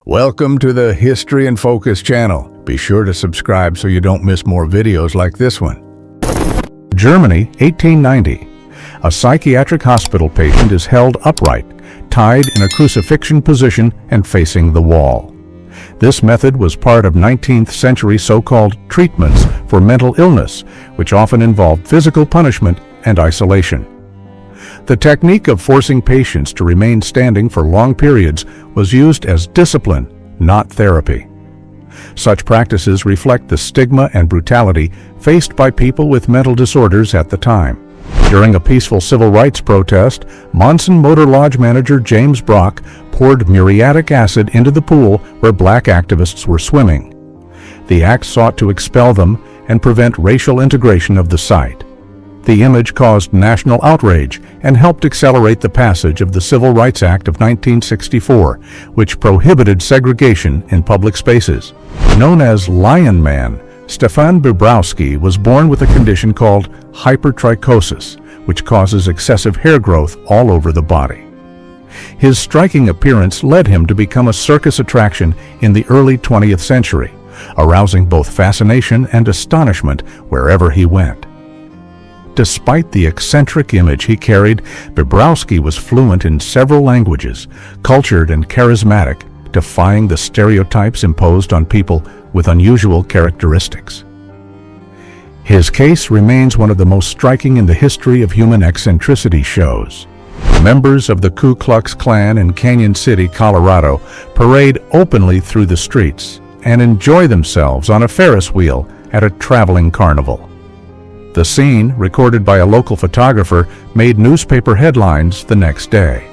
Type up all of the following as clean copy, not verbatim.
Welcome to the History in Focus channel. Be sure to subscribe so you don't miss more videos like this one. Germany, 1890. A psychiatric hospital patient is held upright, tied in a crucifixion position and facing the wall. This method was part of 19th century so-called treatments for mental illness, which often involved physical punishment and isolation. The technique of forcing patients to remain standing for long periods was used as discipline, not therapy. Such practices reflect the stigma and brutality faced by people with mental disorders at the time. During a peaceful civil rights protest, Monson Motor Lodge manager James Brock poured muriatic acid into the pool where black activists were swimming. The act sought to expel them and prevent racial integration of the site. The image caused national outrage and helped accelerate the passage of the Civil Rights Act of 1964, which prohibited segregation in public spaces. Known as Lion Man, Stefan Bobrowski was born with a condition called hypertrichosis, which causes excessive hair growth all over the body. His striking appearance led him to become a circus attraction in the early 20th century, arousing both fascination and astonishment wherever he went. Despite the eccentric image he carried, Bobrowski was fluent in several languages, cultured and charismatic, defying the stereotypes imposed on people with unusual characteristics. His case remains one of the most striking in the history of human eccentricity shows. Members of the Ku Klux Klan in Canyon City, Colorado, parade openly through the streets and enjoy themselves on a Ferris wheel at a traveling carnival. The scene, recorded by a local photographer, made newspaper headlines the next day.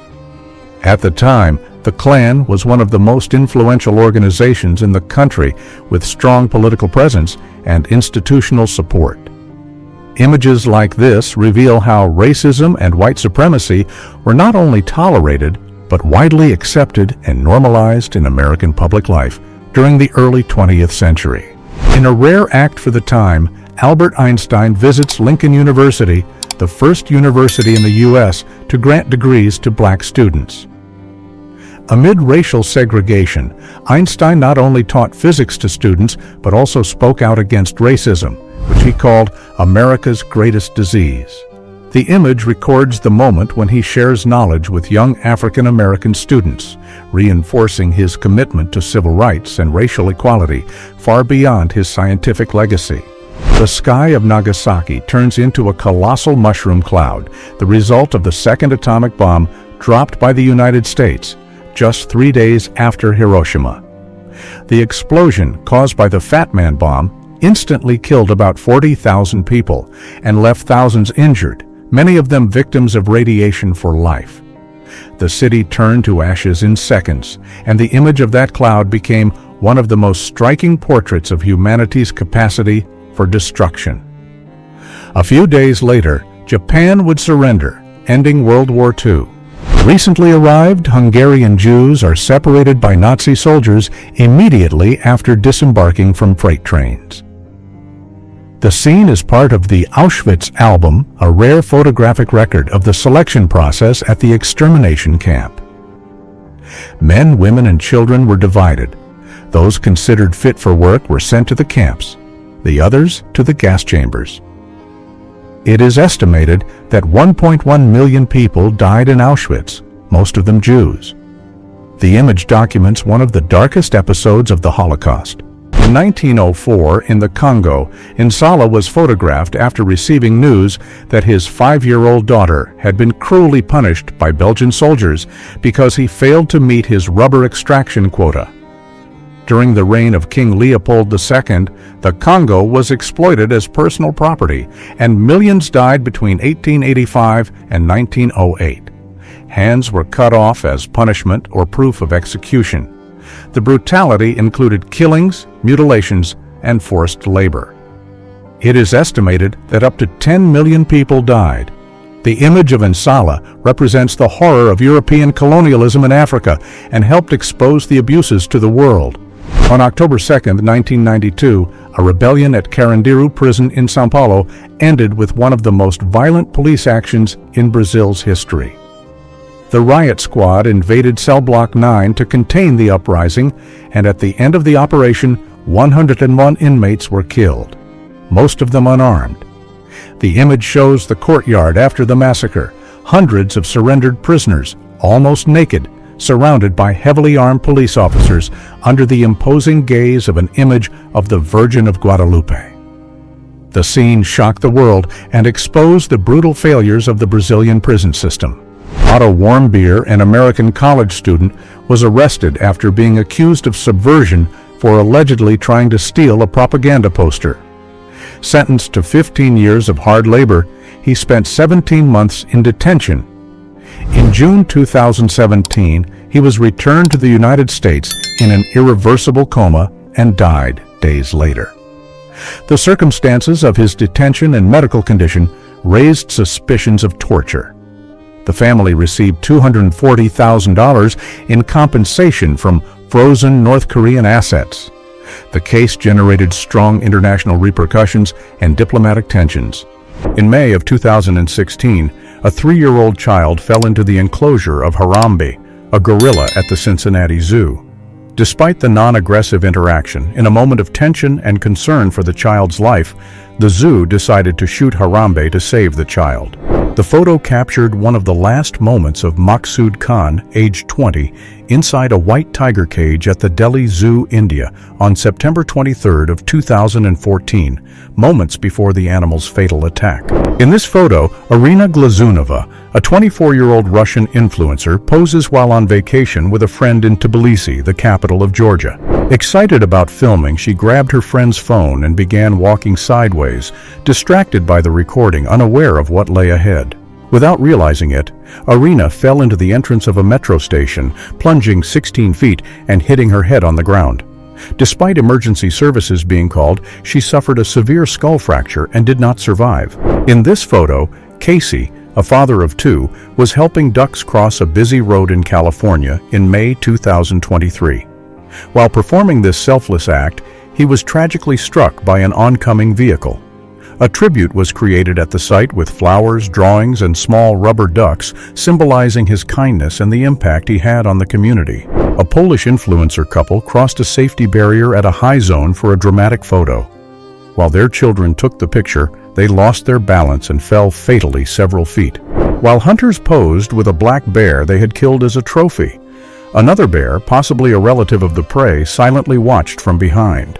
At the time, the Klan was one of the most influential organizations in the country, with strong political presence and institutional support. Images like this reveal how racism and white supremacy were not only tolerated, but widely accepted and normalized in American public life during the early 20th century. In a rare act for the time, Albert Einstein visits Lincoln University, the first university in the U.S. to grant degrees to black students. Amid racial segregation, Einstein not only taught physics to students, but also spoke out against racism, which he called America's greatest disease. The image records the moment when he shares knowledge with young African American students, reinforcing his commitment to civil rights and racial equality far beyond his scientific legacy. The sky of Nagasaki turns into a colossal mushroom cloud, the result of the second atomic bomb dropped by the United States just 3 days after Hiroshima. The explosion, caused by the Fat Man bomb, instantly killed about 40,000 people and left thousands injured, many of them victims of radiation for life. The city turned to ashes in seconds, and the image of that cloud became one of the most striking portraits of humanity's capacity for destruction. A few days later, Japan would surrender, ending World War II. Recently arrived Hungarian Jews are separated by Nazi soldiers immediately after disembarking from freight trains. The scene is part of the Auschwitz album, a rare photographic record of the selection process at the extermination camp. Men, women, and children were divided. Those considered fit for work were sent to the camps, the others to the gas chambers. It is estimated that 1.1 million people died in Auschwitz, most of them Jews. The image documents one of the darkest episodes of the Holocaust. In 1904, in the Congo, Nsala was photographed after receiving news that his 5-year-old daughter had been cruelly punished by Belgian soldiers because he failed to meet his rubber extraction quota. During the reign of King Leopold II, the Congo was exploited as personal property, and millions died between 1885 and 1908. Hands were cut off as punishment or proof of execution. The brutality included killings, mutilations, and forced labor. It is estimated that up to 10 million people died. The image of Nsala represents the horror of European colonialism in Africa and helped expose the abuses to the world. On October 2, 1992, a rebellion at Carandiru prison in São Paulo ended with one of the most violent police actions in Brazil's history. The riot squad invaded Cell Block 9 to contain the uprising, and at the end of the operation, 101 inmates were killed, most of them unarmed. The image shows the courtyard after the massacre, hundreds of surrendered prisoners, almost naked, surrounded by heavily armed police officers under the imposing gaze of an image of the Virgin of Guadalupe. The scene shocked the world and exposed the brutal failures of the Brazilian prison system. Otto Warmbier, an American college student, was arrested after being accused of subversion for allegedly trying to steal a propaganda poster. Sentenced to 15 years of hard labor, he spent 17 months in detention. In June 2017, he was returned to the United States in an irreversible coma and died days later. The circumstances of his detention and medical condition raised suspicions of torture. The family received $240,000 in compensation from frozen North Korean assets. The case generated strong international repercussions and diplomatic tensions. In May of 2016, a 3-year-old child fell into the enclosure of Harambe, a gorilla at the Cincinnati Zoo. Despite the non-aggressive interaction, in a moment of tension and concern for the child's life, the zoo decided to shoot Harambe to save the child. The photo captured one of the last moments of Maqsood Khan, aged 20, inside a white tiger cage at the Delhi Zoo, India, on September 23 of 2014, moments before the animal's fatal attack. In this photo, Irina Glazunova, a 24-year-old Russian influencer, poses while on vacation with a friend in Tbilisi, the capital of Georgia. Excited about filming, she grabbed her friend's phone and began walking sideways, distracted by the recording, unaware of what lay ahead. Without realizing it, Irina fell into the entrance of a metro station, plunging 16 feet and hitting her head on the ground. Despite emergency services being called, she suffered a severe skull fracture and did not survive. In this photo, Casey, a father of 2, was helping ducks cross a busy road in California in May 2023. While performing this selfless act, he was tragically struck by an oncoming vehicle. A tribute was created at the site with flowers, drawings, and small rubber ducks, symbolizing his kindness and the impact he had on the community. A Polish influencer couple crossed a safety barrier at a high zone for a dramatic photo. While their children took the picture, they lost their balance and fell fatally several feet. While hunters posed with a black bear they had killed as a trophy, another bear, possibly a relative of the prey, silently watched from behind.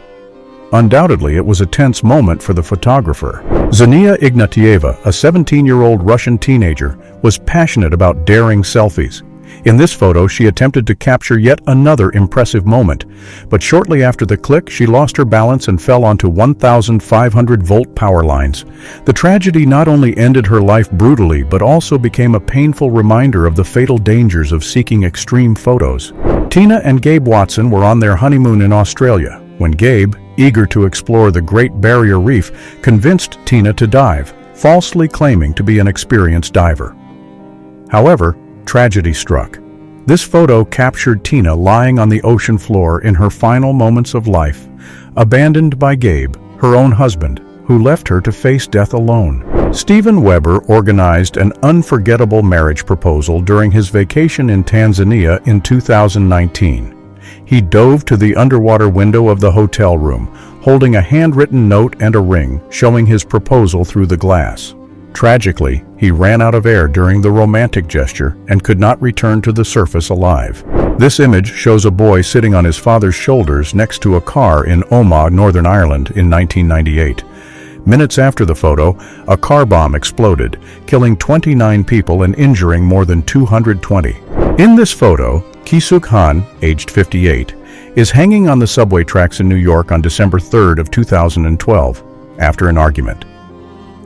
Undoubtedly, it was a tense moment for the photographer. Zhenya Ignatieva, a 17-year-old Russian teenager, was passionate about daring selfies. In this photo, she attempted to capture yet another impressive moment, but shortly after the click, she lost her balance and fell onto 1,500-volt power lines. The tragedy not only ended her life brutally, but also became a painful reminder of the fatal dangers of seeking extreme photos. Tina and Gabe Watson were on their honeymoon in Australia, when Gabe, eager to explore the Great Barrier Reef, convinced Tina to dive, falsely claiming to be an experienced diver. However, tragedy struck. This photo captured Tina lying on the ocean floor in her final moments of life, abandoned by Gabe, her own husband, who left her to face death alone. Steven Weber organized an unforgettable marriage proposal during his vacation in Tanzania in 2019. He dove to the underwater window of the hotel room, holding a handwritten note and a ring, showing his proposal through the glass. Tragically, he ran out of air during the romantic gesture and could not return to the surface alive. This image shows a boy sitting on his father's shoulders next to a car in Omagh, Northern Ireland in 1998. Minutes after the photo, a car bomb exploded, killing 29 people and injuring more than 220. In this photo, Kisuk Han, aged 58, is hanging on the subway tracks in New York on December 3rd of 2012, after an argument.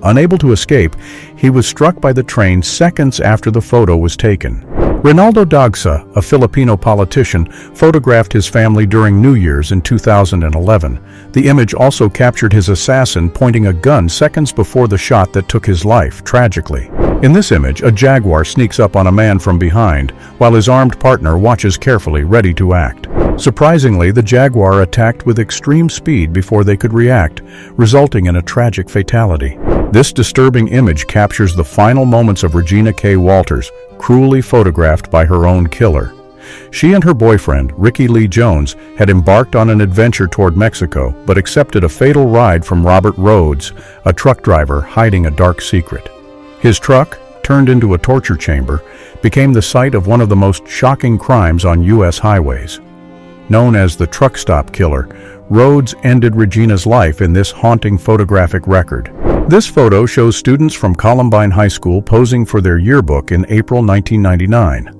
Unable to escape, he was struck by the train seconds after the photo was taken. Ronaldo Dagsa, a Filipino politician, photographed his family during New Year's in 2011. The image also captured his assassin pointing a gun seconds before the shot that took his life, tragically. In this image, a jaguar sneaks up on a man from behind, while his armed partner watches carefully, ready to act. Surprisingly, the jaguar attacked with extreme speed before they could react, resulting in a tragic fatality. This disturbing image captures the final moments of Regina K. Walters, cruelly photographed by her own killer. She and her boyfriend, Ricky Lee Jones, had embarked on an adventure toward Mexico, but accepted a fatal ride from Robert Rhodes, a truck driver hiding a dark secret. His truck, turned into a torture chamber, became the site of one of the most shocking crimes on U.S. highways. Known as the truck stop killer, Rhodes ended Regina's life in this haunting photographic record. This photo shows students from Columbine High School posing for their yearbook in April 1999.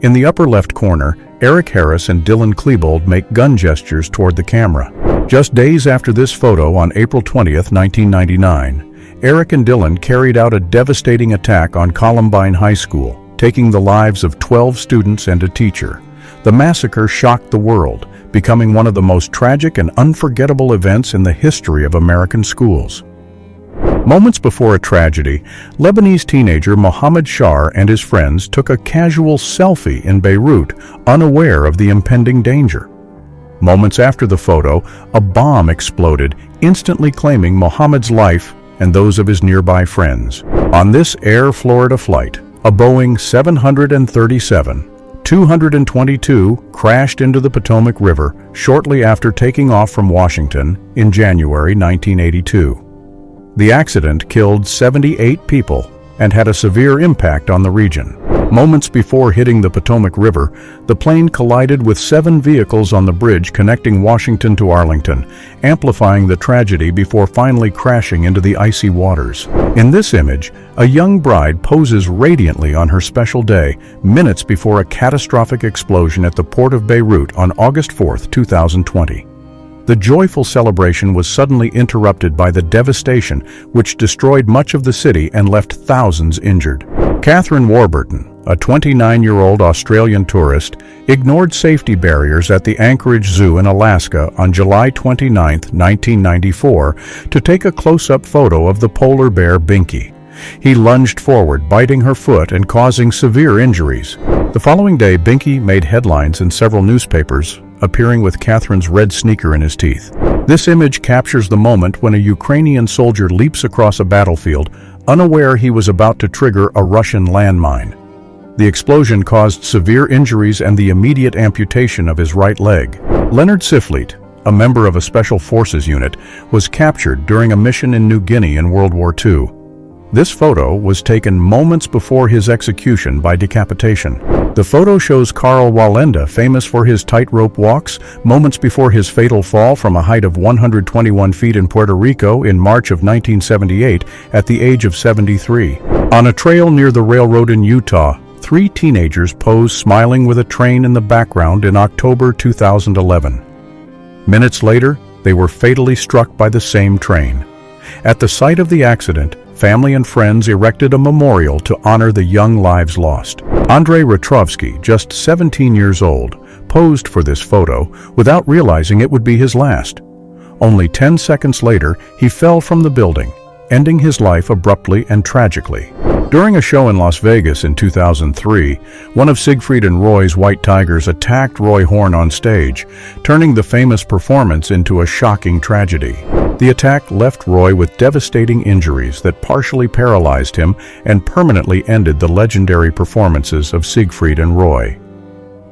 In the upper left corner, Eric Harris and Dylan Klebold make gun gestures toward the camera. Just days after this photo, on April 20, 1999, Eric and Dylan carried out a devastating attack on Columbine High School, taking the lives of 12 students and a teacher. The massacre shocked the world, becoming one of the most tragic and unforgettable events in the history of American schools. Moments before a tragedy, Lebanese teenager Mohammed Shar and his friends took a casual selfie in Beirut, unaware of the impending danger. Moments after the photo, a bomb exploded, instantly claiming Mohammed's life and those of his nearby friends. On this Air Florida flight, a Boeing 737-222 crashed into the Potomac River shortly after taking off from Washington in January 1982. The accident killed 78 people and had a severe impact on the region. Moments before hitting the Potomac River, the plane collided with 7 vehicles on the bridge connecting Washington to Arlington, amplifying the tragedy before finally crashing into the icy waters. In this image, a young bride poses radiantly on her special day, minutes before a catastrophic explosion at the port of Beirut on August 4, 2020. The joyful celebration was suddenly interrupted by the devastation which destroyed much of the city and left thousands injured. Catherine Warburton, a 29-year-old Australian tourist, ignored safety barriers at the Anchorage Zoo in Alaska on July 29, 1994, to take a close-up photo of the polar bear Binky. He lunged forward, biting her foot and causing severe injuries. The following day, Binky made headlines in several newspapers, appearing with Catherine's red sneaker in his teeth. This image captures the moment when a Ukrainian soldier leaps across a battlefield, unaware he was about to trigger a Russian landmine. The explosion caused severe injuries and the immediate amputation of his right leg. Leonard Sifleit, a member of a Special Forces unit, was captured during a mission in New Guinea in World War II. This photo was taken moments before his execution by decapitation. The photo shows Carl Wallenda, famous for his tightrope walks, moments before his fatal fall from a height of 121 feet in Puerto Rico in March of 1978 at the age of 73. On a trail near the railroad in Utah, 3 teenagers pose smiling with a train in the background in October 2011. Minutes later, they were fatally struck by the same train. At the site of the accident, family and friends erected a memorial to honor the young lives lost. Andrei Retrovsky, just 17 years old, posed for this photo without realizing it would be his last. Only 10 seconds later, he fell from the building, ending his life abruptly and tragically. During a show in Las Vegas in 2003, one of Siegfried and Roy's White Tigers attacked Roy Horn on stage, turning the famous performance into a shocking tragedy. The attack left Roy with devastating injuries that partially paralyzed him and permanently ended the legendary performances of Siegfried and Roy.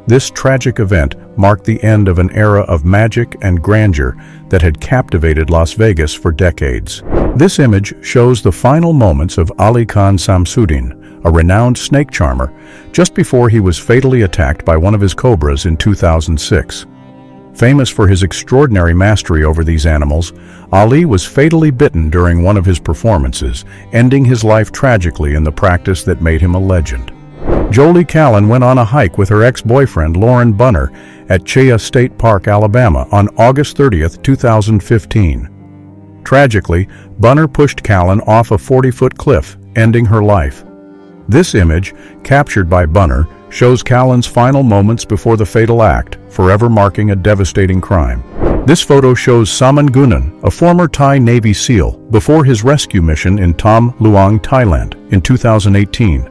This tragic event marked the end of an era of magic and grandeur that had captivated Las Vegas for decades. This image shows the final moments of Ali Khan Samsudin, a renowned snake charmer, just before he was fatally attacked by one of his cobras in 2006. Famous for his extraordinary mastery over these animals, Ali was fatally bitten during one of his performances, ending his life tragically in the practice that made him a legend. Jolie Callan went on a hike with her ex-boyfriend Lauren Bunner at Chea State Park, Alabama on August 30, 2015. Tragically, Bunner pushed Callan off a 40-foot cliff, ending her life. This image, captured by Bunner, shows Callan's final moments before the fatal act, forever marking a devastating crime. This photo shows Saman Gunan, a former Thai Navy SEAL, before his rescue mission in Tam Luang, Thailand, in 2018.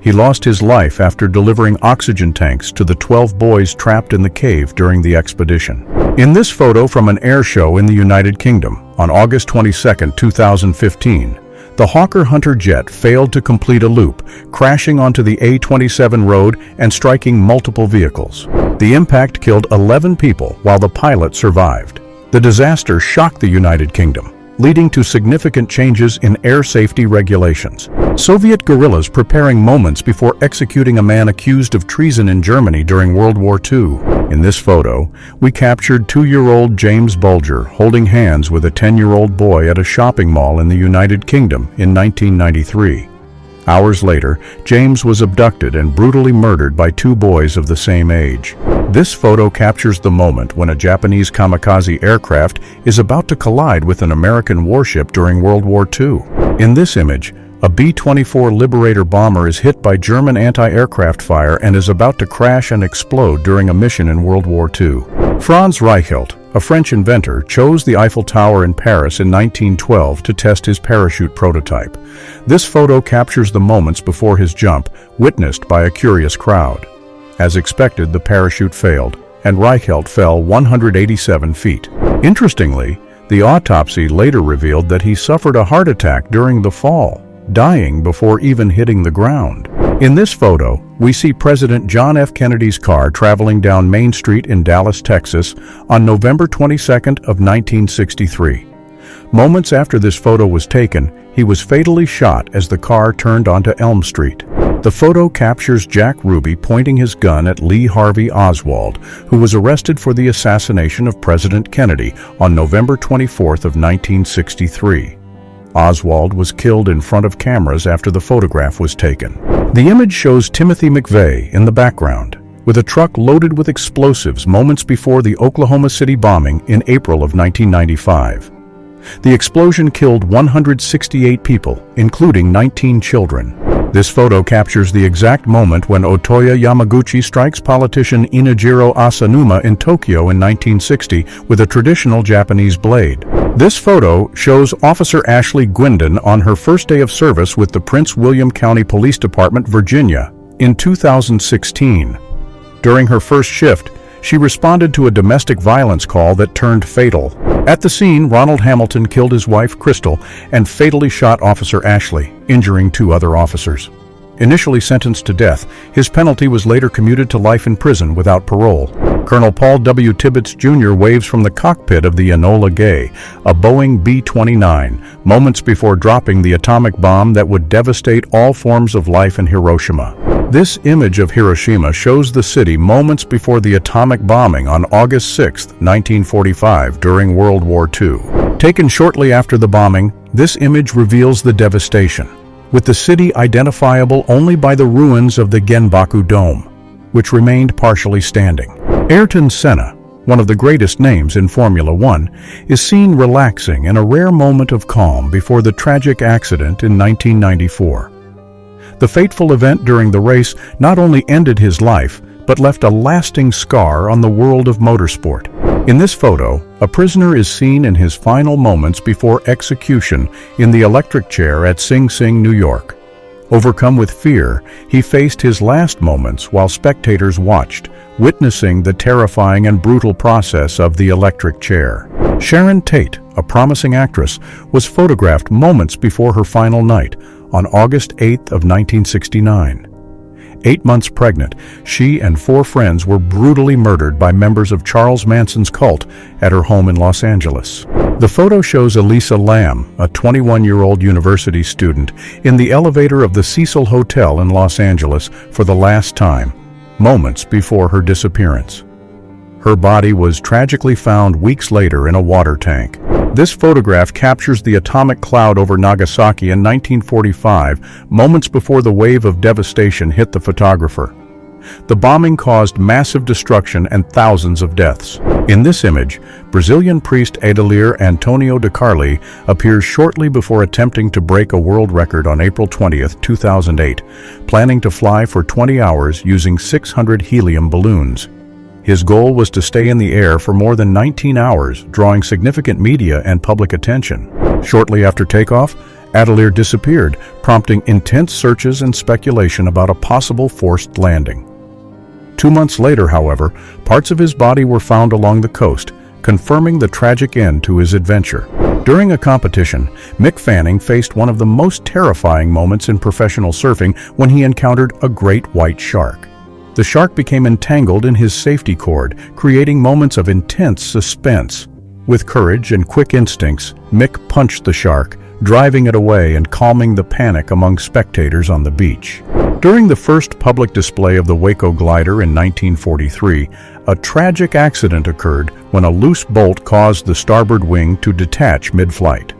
He lost his life after delivering oxygen tanks to the 12 boys trapped in the cave during the expedition. In this photo from an air show in the United Kingdom, on August 22, 2015, The Hawker Hunter jet failed to complete a loop, crashing onto the A-27 road and striking multiple vehicles. The impact killed 11 people while the pilot survived. The disaster shocked the United Kingdom, leading to significant changes in air safety regulations. Soviet guerrillas preparing moments before executing a man accused of treason in Germany during World War II. In this photo, we captured 2-year-old James Bulger holding hands with a 10-year-old boy at a shopping mall in the United Kingdom in 1993. Hours later, James was abducted and brutally murdered by 2 boys of the same age. This photo captures the moment when a Japanese kamikaze aircraft is about to collide with an American warship during World War II. In this image, a B-24 Liberator bomber is hit by German anti-aircraft fire and is about to crash and explode during a mission in World War II. Franz Reichelt, a French inventor, chose the Eiffel Tower in Paris in 1912 to test his parachute prototype. This photo captures the moments before his jump, witnessed by a curious crowd. As expected, the parachute failed, and Reichelt fell 187 feet. Interestingly, the autopsy later revealed that he suffered a heart attack during the fall, dying before even hitting the ground. In this photo, we see President John F. Kennedy's car traveling down Main Street in Dallas, Texas, on November 22nd of 1963. Moments after this photo was taken, he was fatally shot as the car turned onto Elm Street. The photo captures Jack Ruby pointing his gun at Lee Harvey Oswald, who was arrested for the assassination of President Kennedy on November 24th of 1963. Oswald was killed in front of cameras after the photograph was taken. The image shows Timothy McVeigh in the background, with a truck loaded with explosives moments before the Oklahoma City bombing in April of 1995. The explosion killed 168 people, including 19 children. This photo captures the exact moment when Otoya Yamaguchi strikes politician Inajiro Asanuma in Tokyo in 1960 with a traditional Japanese blade. This photo shows Officer Ashley Gwindon on her first day of service with the Prince William County Police Department, Virginia, in 2016. During her first shift, she responded to a domestic violence call that turned fatal. At the scene, Ronald Hamilton killed his wife, Crystal, and fatally shot Officer Ashley, injuring 2 other officers. Initially sentenced to death, his penalty was later commuted to life in prison without parole. Colonel Paul W. Tibbets Jr. waves from the cockpit of the Enola Gay, a Boeing B-29, moments before dropping the atomic bomb that would devastate all forms of life in Hiroshima. This image of Hiroshima shows the city moments before the atomic bombing on August 6, 1945, during World War II. Taken shortly after the bombing, this image reveals the devastation, with the city identifiable only by the ruins of the Genbaku Dome, which remained partially standing. Ayrton Senna, one of the greatest names in Formula One, is seen relaxing in a rare moment of calm before the tragic accident in 1994. The fateful event during the race not only ended his life, but left a lasting scar on the world of motorsport. In this photo, a prisoner is seen in his final moments before execution in the electric chair at Sing Sing, New York. Overcome with fear, he faced his last moments while spectators watched, witnessing the terrifying and brutal process of the electric chair. Sharon Tate, a promising actress, was photographed moments before her final night, on August 8th of 1969. 8 months pregnant, she and 4 friends were brutally murdered by members of Charles Manson's cult at her home in Los Angeles. The photo shows Elisa Lam, a 21-year-old university student, in the elevator of the Cecil Hotel in Los Angeles for the last time, moments before her disappearance. Her body was tragically found weeks later in a water tank. This photograph captures the atomic cloud over Nagasaki in 1945, moments before the wave of devastation hit the photographer. The bombing caused massive destruction and thousands of deaths. In this image, Brazilian priest Adelir Antonio de Carli appears shortly before attempting to break a world record on April 20, 2008, planning to fly for 20 hours using 600 helium balloons. His goal was to stay in the air for more than 19 hours, drawing significant media and public attention. Shortly after takeoff, Adelir disappeared, prompting intense searches and speculation about a possible forced landing. 2 months later, however, parts of his body were found along the coast, confirming the tragic end to his adventure. During a competition, Mick Fanning faced one of the most terrifying moments in professional surfing when he encountered a great white shark. The shark became entangled in his safety cord, creating moments of intense suspense. With courage and quick instincts, Mick punched the shark, driving it away and calming the panic among spectators on the beach. During the first public display of the Waco glider in 1943, a tragic accident occurred when a loose bolt caused the starboard wing to detach mid-flight.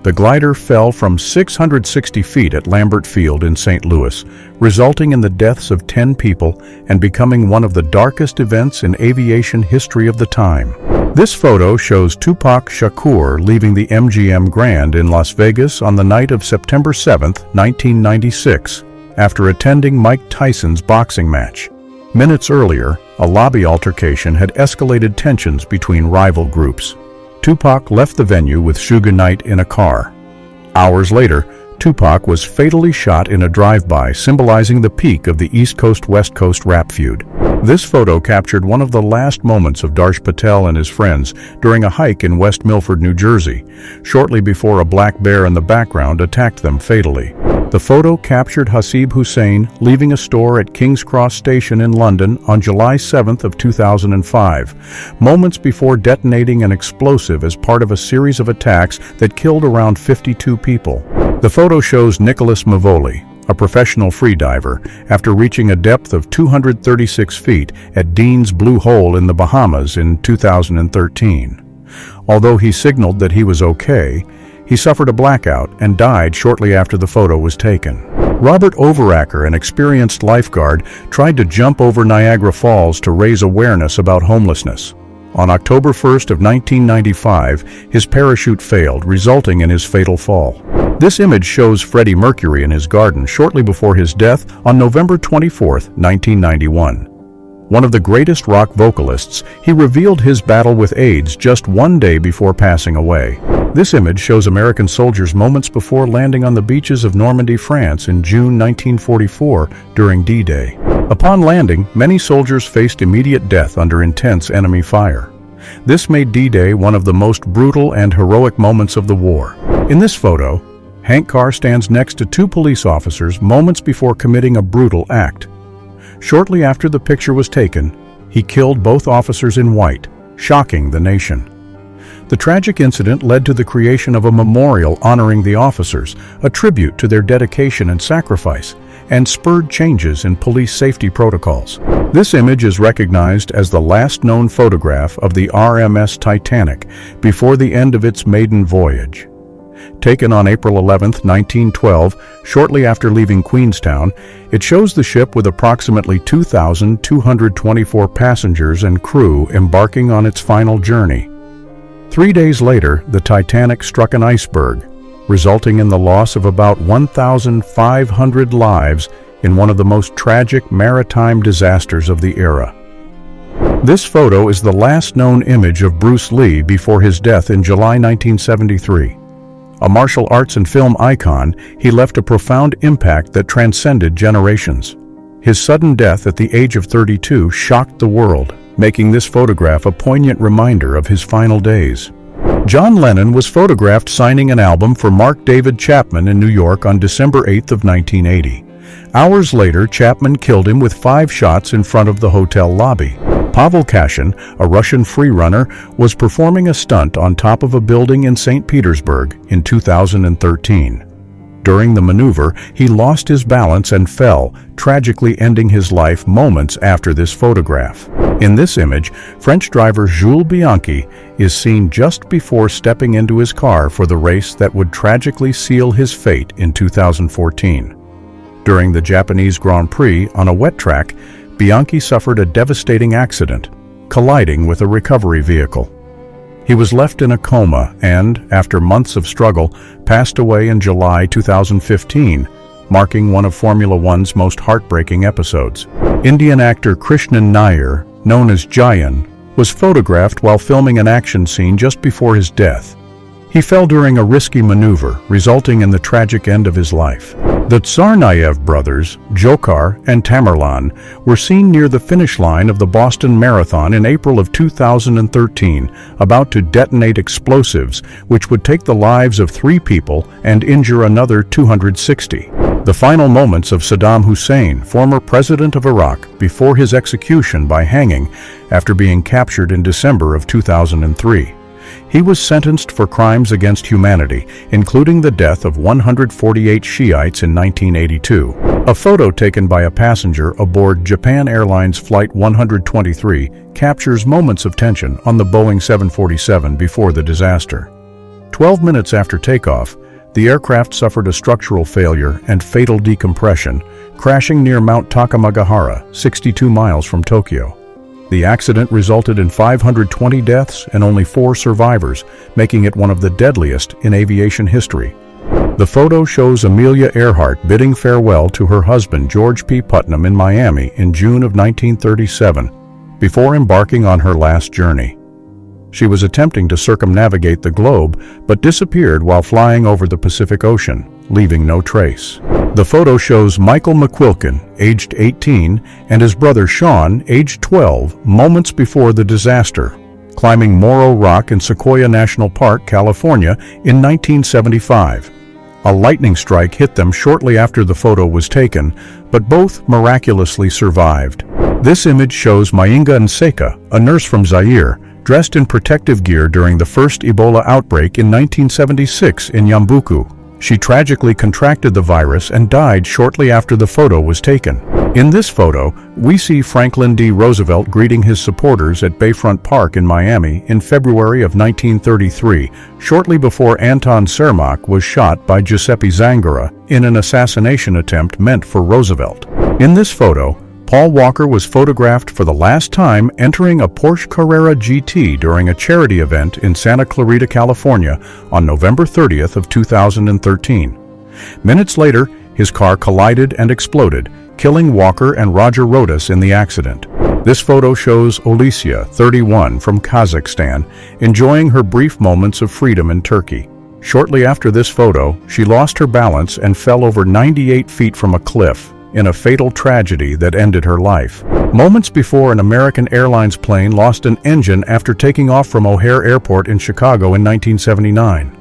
The glider fell from 660 feet at Lambert Field in St. Louis, resulting in the deaths of 10 people and becoming one of the darkest events in aviation history of the time. This photo shows Tupac Shakur leaving the MGM Grand in Las Vegas on the night of September 7, 1996, after attending Mike Tyson's boxing match. Minutes earlier, a lobby altercation had escalated tensions between rival groups. Tupac left the venue with Suge Knight in a car. Hours later, Tupac was fatally shot in a drive-by, symbolizing the peak of the East Coast-West Coast rap feud. This photo captured one of the last moments of Darsh Patel and his friends during a hike in West Milford, New Jersey, shortly before a black bear in the background attacked them fatally. The photo captured Hasib Hussain leaving a store at King's Cross Station in London on July 7 of 2005, moments before detonating an explosive as part of a series of attacks that killed around 52 people. The photo shows Nicholas Mavoli, a professional freediver, after reaching a depth of 236 feet at Dean's Blue Hole in the Bahamas in 2013. Although he signaled that he was okay, he suffered a blackout and died shortly after the photo was taken. Robert Overacker, an experienced lifeguard, tried to jump over Niagara Falls to raise awareness about homelessness. On October 1st of 1995, his parachute failed, resulting in his fatal fall. This image shows Freddie Mercury in his garden shortly before his death on November 24, 1991. One of the greatest rock vocalists, he revealed his battle with AIDS just one day before passing away. This image shows American soldiers moments before landing on the beaches of Normandy, France in June 1944 during D-Day. Upon landing, many soldiers faced immediate death under intense enemy fire. This made D-Day one of the most brutal and heroic moments of the war. In this photo, Hank Carr stands next to two police officers moments before committing a brutal act. Shortly after the picture was taken, he killed both officers in white, shocking the nation. The tragic incident led to the creation of a memorial honoring the officers, a tribute to their dedication and sacrifice, and spurred changes in police safety protocols. This image is recognized as the last known photograph of the RMS Titanic before the end of its maiden voyage. Taken on April 11, 1912, shortly after leaving Queenstown, it shows the ship with approximately 2,224 passengers and crew embarking on its final journey. 3 days later, the Titanic struck an iceberg, resulting in the loss of about 1,500 lives in one of the most tragic maritime disasters of the era. This photo is the last known image of Bruce Lee before his death in July 1973. A martial arts and film icon, he left a profound impact that transcended generations. His sudden death at the age of 32 shocked the world, making this photograph a poignant reminder of his final days. John Lennon was photographed signing an album for Mark David Chapman in New York on December 8 of 1980. Hours later, Chapman killed him with 5 shots in front of the hotel lobby. Pavel Kashin, a Russian freerunner, was performing a stunt on top of a building in St. Petersburg in 2013. During the maneuver, he lost his balance and fell, tragically ending his life moments after this photograph. In this image, French driver Jules Bianchi is seen just before stepping into his car for the race that would tragically seal his fate in 2014. During the Japanese Grand Prix on a wet track, Bianchi suffered a devastating accident, colliding with a recovery vehicle. He was left in a coma and, after months of struggle, passed away in July 2015, marking one of Formula One's most heartbreaking episodes. Indian actor Krishnan Nair, known as Jayan, was photographed while filming an action scene just before his death. He fell during a risky maneuver, resulting in the tragic end of his life. The Tsarnaev brothers, Dzhokhar and Tamerlan, were seen near the finish line of the Boston Marathon in April of 2013, about to detonate explosives which would take the lives of 3 people and injure another 260. The final moments of Saddam Hussein, former president of Iraq, before his execution by hanging after being captured in December of 2003. He was sentenced for crimes against humanity, including the death of 148 Shiites in 1982. A photo taken by a passenger aboard Japan Airlines Flight 123 captures moments of tension on the Boeing 747 before the disaster. 12 minutes after takeoff, the aircraft suffered a structural failure and fatal decompression, crashing near Mount Takamagahara, 62 miles from Tokyo. The accident resulted in 520 deaths and only 4 survivors, making it one of the deadliest in aviation history. The photo shows Amelia Earhart bidding farewell to her husband George P. Putnam in Miami in June of 1937, before embarking on her last journey. She was attempting to circumnavigate the globe, but disappeared while flying over the Pacific Ocean, leaving no trace. The photo shows Michael McQuilkin, aged 18, and his brother Sean, aged 12, moments before the disaster, climbing Morro Rock in Sequoia National Park, California in 1975. A lightning strike hit them shortly after the photo was taken, but both miraculously survived. This image shows Mainga Nseka, a nurse from Zaire, dressed in protective gear during the first Ebola outbreak in 1976 in Yambuku. She tragically contracted the virus and died shortly after the photo was taken. In this photo, we see Franklin D. Roosevelt greeting his supporters at Bayfront Park in Miami in February of 1933, shortly before Anton Cermak was shot by Giuseppe Zangara in an assassination attempt meant for Roosevelt. In this photo, Paul Walker was photographed for the last time entering a Porsche Carrera GT during a charity event in Santa Clarita, California on November 30th of 2013. Minutes later, his car collided and exploded, killing Walker and Roger Rodas in the accident. This photo shows Olesya, 31, from Kazakhstan, enjoying her brief moments of freedom in Turkey. Shortly after this photo, she lost her balance and fell over 98 feet from a cliff, in a fatal tragedy that ended her life. Moments before, an American Airlines plane lost an engine after taking off from O'Hare Airport in Chicago in 1979.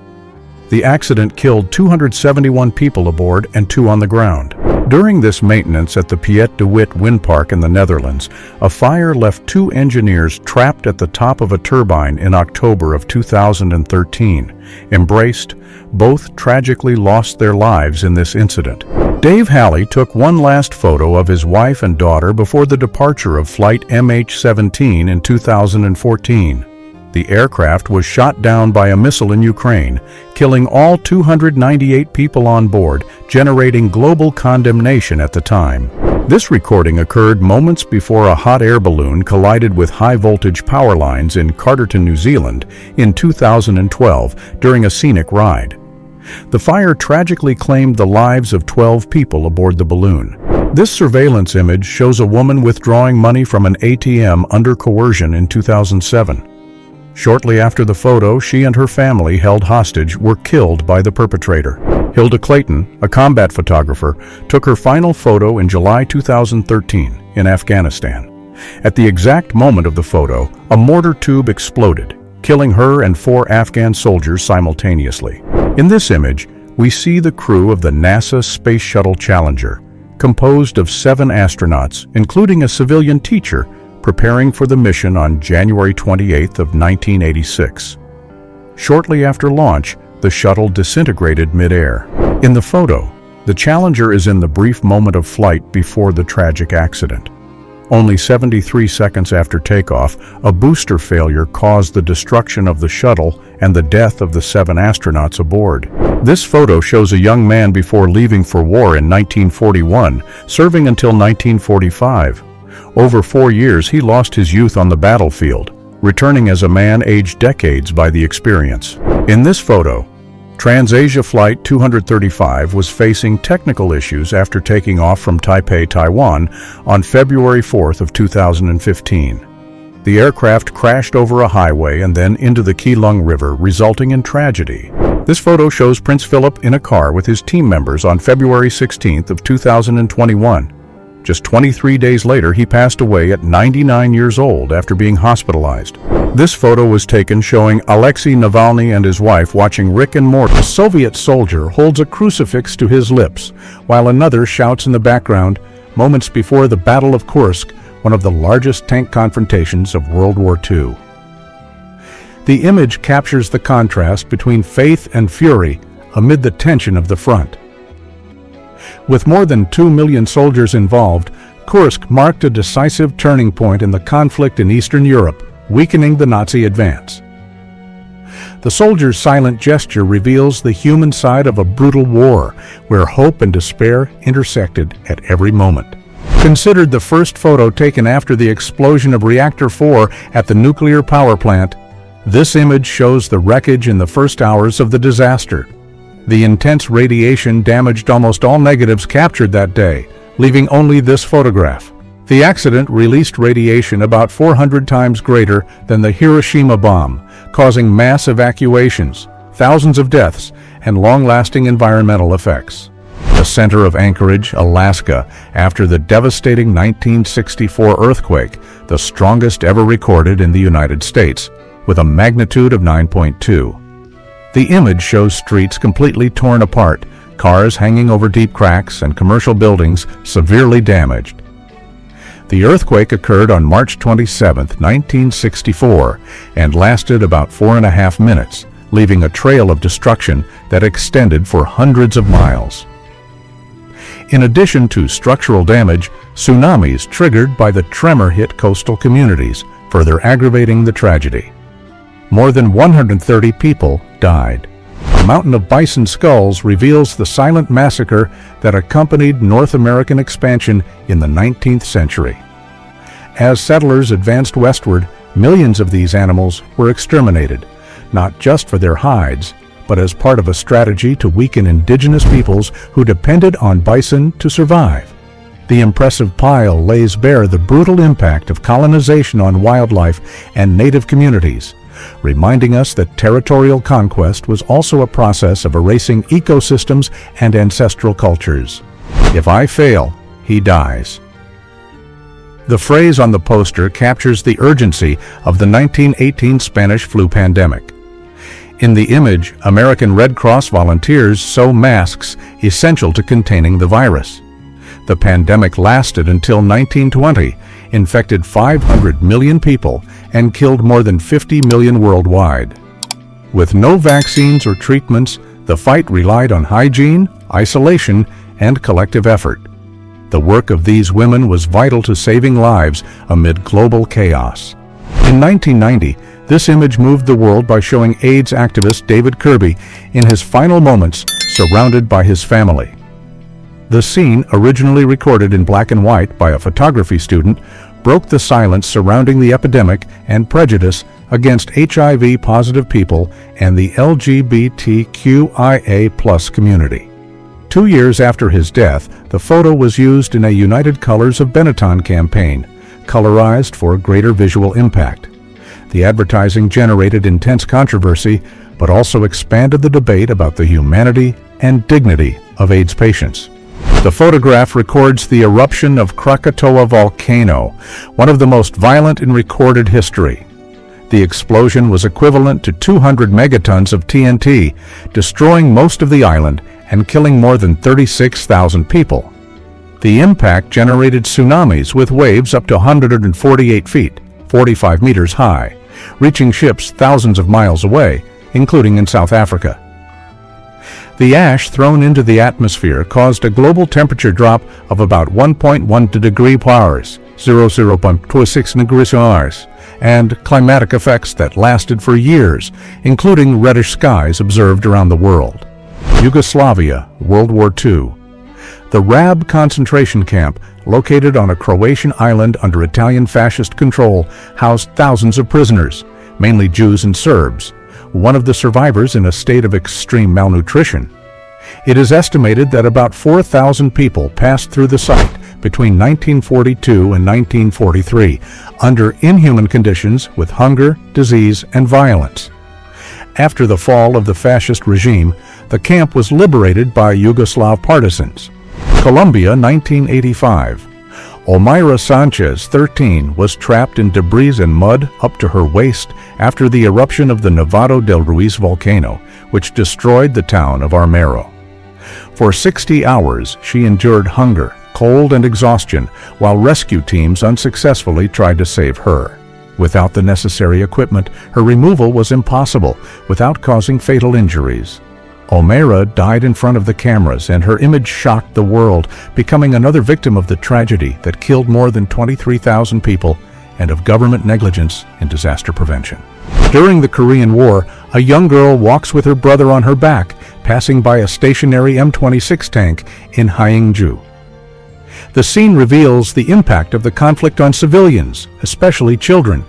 The accident killed 271 people aboard and 2 on the ground. During this maintenance at the Piet de Wit Wind Park in the Netherlands, a fire left 2 engineers trapped at the top of a turbine in October of 2013. Embraced, both tragically lost their lives in this incident. Dave Halley took one last photo of his wife and daughter before the departure of Flight MH17 in 2014. The aircraft was shot down by a missile in Ukraine, killing all 298 people on board, generating global condemnation at the time. This recording occurred moments before a hot air balloon collided with high-voltage power lines in Carterton, New Zealand, in 2012 during a scenic ride. The fire tragically claimed the lives of 12 people aboard the balloon. This surveillance image shows a woman withdrawing money from an ATM under coercion in 2007. Shortly after the photo, she and her family, held hostage, were killed by the perpetrator. Hilda Clayton, a combat photographer, took her final photo in July 2013 in Afghanistan. At the exact moment of the photo, a mortar tube exploded, killing her and 4 Afghan soldiers simultaneously. In this image, we see the crew of the NASA Space Shuttle Challenger, composed of 7 astronauts, including a civilian teacher, preparing for the mission on January 28th of 1986. Shortly after launch, the shuttle disintegrated mid-air. In the photo, the Challenger is in the brief moment of flight before the tragic accident. Only 73 seconds after takeoff, a booster failure caused the destruction of the shuttle and the death of the 7 astronauts aboard. This photo shows a young man before leaving for war in 1941, serving until 1945. Over 4 years, he lost his youth on the battlefield, returning as a man aged decades by the experience. In this photo, TransAsia Flight 235 was facing technical issues after taking off from Taipei, Taiwan on February 4th of 2015. The aircraft crashed over a highway and then into the Keelung River, resulting in tragedy. This photo shows Prince Philip in a car with his team members on February 16th of 2021. Just 23 days later, he passed away at 99 years old after being hospitalized. This photo was taken showing Alexei Navalny and his wife watching Rick and Morty. A Soviet soldier holds a crucifix to his lips, while another shouts in the background, moments before the Battle of Kursk, one of the largest tank confrontations of World War II. The image captures the contrast between faith and fury amid the tension of the front. With more than 2 million soldiers involved, Kursk marked a decisive turning point in the conflict in Eastern Europe, weakening the Nazi advance. The soldiers' silent gesture reveals the human side of a brutal war, where hope and despair intersected at every moment. Considered the first photo taken after the explosion of Reactor 4 at the nuclear power plant, this image shows the wreckage in the first hours of the disaster. The intense radiation damaged almost all negatives captured that day, leaving only this photograph. The accident released radiation about 400 times greater than the Hiroshima bomb, causing mass evacuations, thousands of deaths, and long-lasting environmental effects. The center of Anchorage, Alaska, after the devastating 1964 earthquake, the strongest ever recorded in the United States, with a magnitude of 9.2. The image shows streets completely torn apart, cars hanging over deep cracks, and commercial buildings severely damaged. The earthquake occurred on March 27, 1964, and lasted about 4.5 minutes, leaving a trail of destruction that extended for hundreds of miles. In addition to structural damage, tsunamis triggered by the tremor hit coastal communities, further aggravating the tragedy. More than 130 people died. A mountain of bison skulls reveals the silent massacre that accompanied North American expansion in the 19th century. As settlers advanced westward, millions of these animals were exterminated, not just for their hides, but as part of a strategy to weaken indigenous peoples who depended on bison to survive. The impressive pile lays bare the brutal impact of colonization on wildlife and native communities, reminding us that territorial conquest was also a process of erasing ecosystems and ancestral cultures. If I fail, he dies. The phrase on the poster captures the urgency of the 1918 Spanish flu pandemic. In the image, American Red Cross volunteers sew masks essential to containing the virus. The pandemic lasted until 1920, infected 500 million people, and killed more than 50 million worldwide. With no vaccines or treatments, the fight relied on hygiene, isolation, and collective effort. The work of these women was vital to saving lives amid global chaos. In 1990, this image moved the world by showing AIDS activist David Kirby in his final moments, surrounded by his family. The scene, originally recorded in black and white by a photography student, broke the silence surrounding the epidemic and prejudice against HIV-positive people and the LGBTQIA+ community. 2 years after his death, the photo was used in a United Colors of Benetton campaign, colorized for greater visual impact. The advertising generated intense controversy, but also expanded the debate about the humanity and dignity of AIDS patients. The photograph records the eruption of Krakatoa volcano, one of the most violent in recorded history. The explosion was equivalent to 200 megatons of TNT, destroying most of the island and killing more than 36,000 people. The impact generated tsunamis with waves up to 148 feet, 45 meters high, reaching ships thousands of miles away, including in South Africa. The ash thrown into the atmosphere caused a global temperature drop of about 1.1 degrees Celsius, 0.26 degrees Celsius, and climatic effects that lasted for years, including reddish skies observed around the world. Yugoslavia, World War II. The Rab concentration camp, located on a Croatian island under Italian fascist control, housed thousands of prisoners, mainly Jews and Serbs, one of the survivors in a state of extreme malnutrition. It is estimated that about 4,000 people passed through the site between 1942 and 1943 under inhuman conditions with hunger, disease, and violence. After the fall of the fascist regime, the camp was liberated by Yugoslav partisans. Colombia, 1985. Omaira Sanchez, 13, was trapped in debris and mud up to her waist after the eruption of the Nevado del Ruiz volcano, which destroyed the town of Armero. For 60 hours, she endured hunger, cold, and exhaustion while rescue teams unsuccessfully tried to save her. Without the necessary equipment, her removal was impossible without causing fatal injuries. Omaira died in front of the cameras, and her image shocked the world, becoming another victim of the tragedy that killed more than 23,000 people and of government negligence in disaster prevention. During the Korean War, a young girl walks with her brother on her back, passing by a stationary M26 tank in Haeungju. The scene reveals the impact of the conflict on civilians, especially children.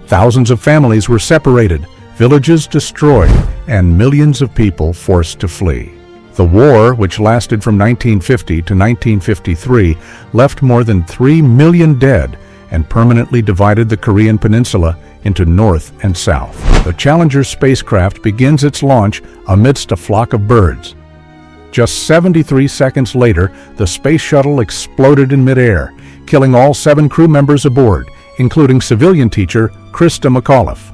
Thousands of families were separated, villages destroyed, and millions of people forced to flee. The war, which lasted from 1950 to 1953, left more than 3 million dead and permanently divided the Korean peninsula into north and south. The Challenger spacecraft begins its launch amidst a flock of birds. Just 73 seconds later, the space shuttle exploded in midair, killing all 7 crew members aboard, including civilian teacher Krista McAuliffe.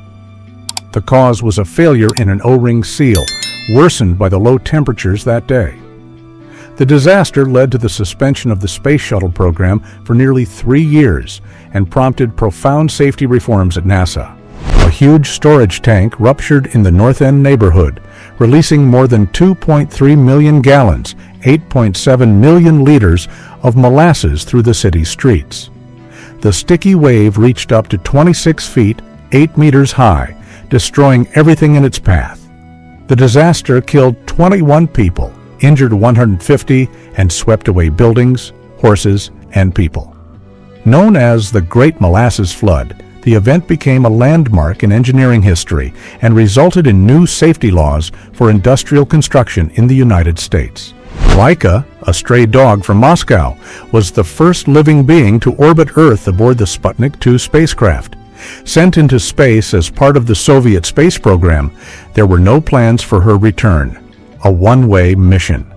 The cause was a failure in an O-ring seal, worsened by the low temperatures that day. The disaster led to the suspension of the space shuttle program for nearly 3 years and prompted profound safety reforms at NASA. A huge storage tank ruptured in the North End neighborhood, releasing more than 2.3 million gallons, 8.7 million liters of molasses through the city's streets. The sticky wave reached up to 26 feet, 8 meters high, destroying everything in its path. The disaster killed 21 people, injured 150, and swept away buildings, horses, and people. Known as the Great Molasses Flood, the event became a landmark in engineering history and resulted in new safety laws for industrial construction in the United States. Laika, a stray dog from Moscow, was the first living being to orbit Earth aboard the Sputnik 2 spacecraft. Sent into space as part of the Soviet space program, there were no plans for her return. A one-way mission.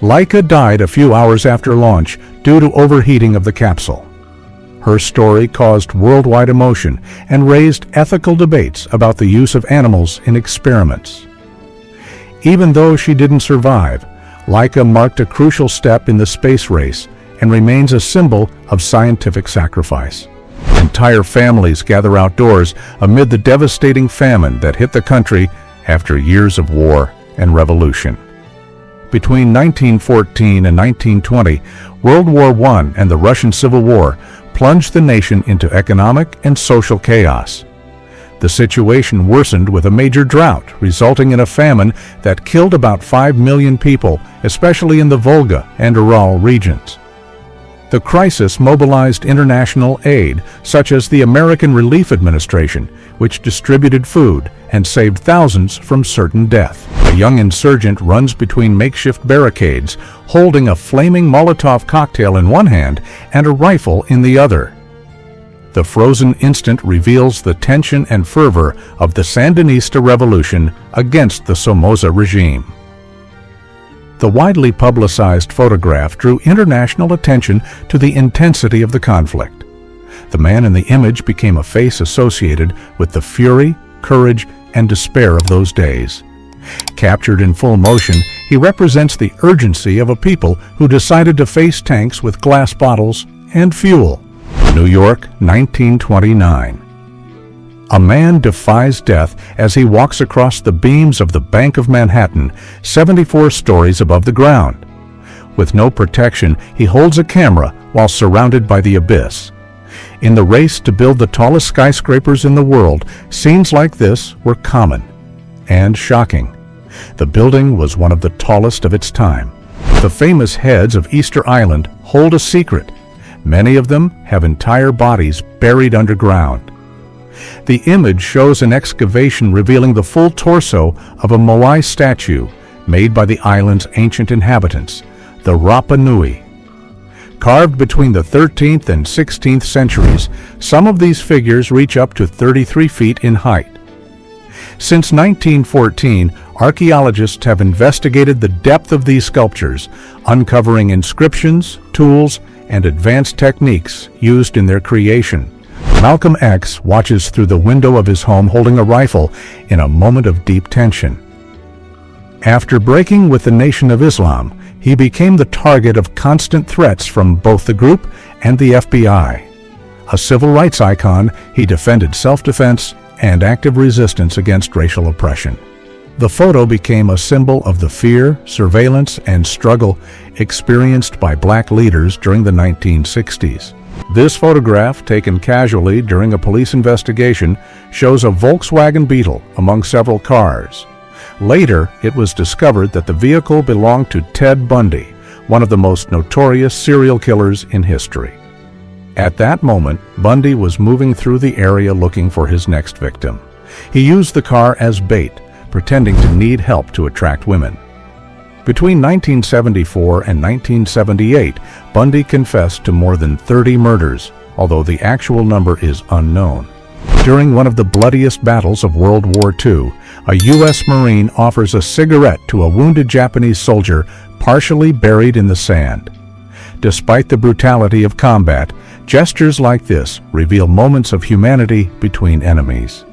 Laika died a few hours after launch due to overheating of the capsule. Her story caused worldwide emotion and raised ethical debates about the use of animals in experiments. Even though she didn't survive, Laika marked a crucial step in the space race and remains a symbol of scientific sacrifice. Entire families gather outdoors amid the devastating famine that hit the country after years of war and revolution. Between 1914 and 1920, World War I and the Russian Civil War plunged the nation into economic and social chaos. The situation worsened with a major drought, resulting in a famine that killed about 5 million people, especially in the Volga and Ural regions. The crisis mobilized international aid, such as the American Relief Administration, which distributed food and saved thousands from certain death. A young insurgent runs between makeshift barricades, holding a flaming Molotov cocktail in one hand and a rifle in the other. The frozen instant reveals the tension and fervor of the Sandinista revolution against the Somoza regime. The widely publicized photograph drew international attention to the intensity of the conflict. The man in the image became a face associated with the fury, courage, and despair of those days. Captured in full motion, he represents the urgency of a people who decided to face tanks with glass bottles and fuel. New York, 1929. A man defies death as he walks across the beams of the Bank of Manhattan, 74 stories above the ground. With no protection, he holds a camera while surrounded by the abyss. In the race to build the tallest skyscrapers in the world, scenes like this were common and shocking. The building was one of the tallest of its time. The famous heads of Easter Island hold a secret. Many of them have entire bodies buried underground. The image shows an excavation revealing the full torso of a Moai statue made by the island's ancient inhabitants, the Rapa Nui. Carved between the 13th and 16th centuries, some of these figures reach up to 33 feet in height. Since 1914, archaeologists have investigated the depth of these sculptures, uncovering inscriptions, tools, and advanced techniques used in their creation. Malcolm X watches through the window of his home holding a rifle in a moment of deep tension. After breaking with the Nation of Islam, he became the target of constant threats from both the group and the FBI. A civil rights icon, he defended self-defense and active resistance against racial oppression. The photo became a symbol of the fear, surveillance, and struggle experienced by black leaders during the 1960s. This photograph, taken casually during a police investigation, shows a Volkswagen Beetle among several cars. Later, it was discovered that the vehicle belonged to Ted Bundy, one of the most notorious serial killers in history. At that moment, Bundy was moving through the area looking for his next victim. He used the car as bait, pretending to need help to attract women. Between 1974 and 1978, Bundy confessed to more than 30 murders, although the actual number is unknown. During one of the bloodiest battles of World War II, a U.S. Marine offers a cigarette to a wounded Japanese soldier partially buried in the sand. Despite the brutality of combat, gestures like this reveal moments of humanity between enemies.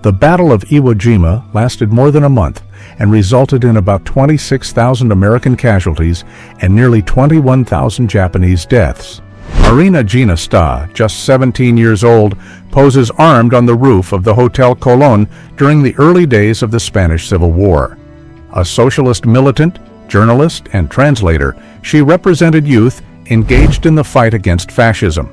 The Battle of Iwo Jima lasted more than a month and resulted in about 26,000 American casualties and nearly 21,000 Japanese deaths. Marina Ginasta, just 17 years old, poses armed on the roof of the Hotel Colon during the early days of the Spanish Civil War. A socialist militant, journalist, and translator, she represented youth engaged in the fight against fascism.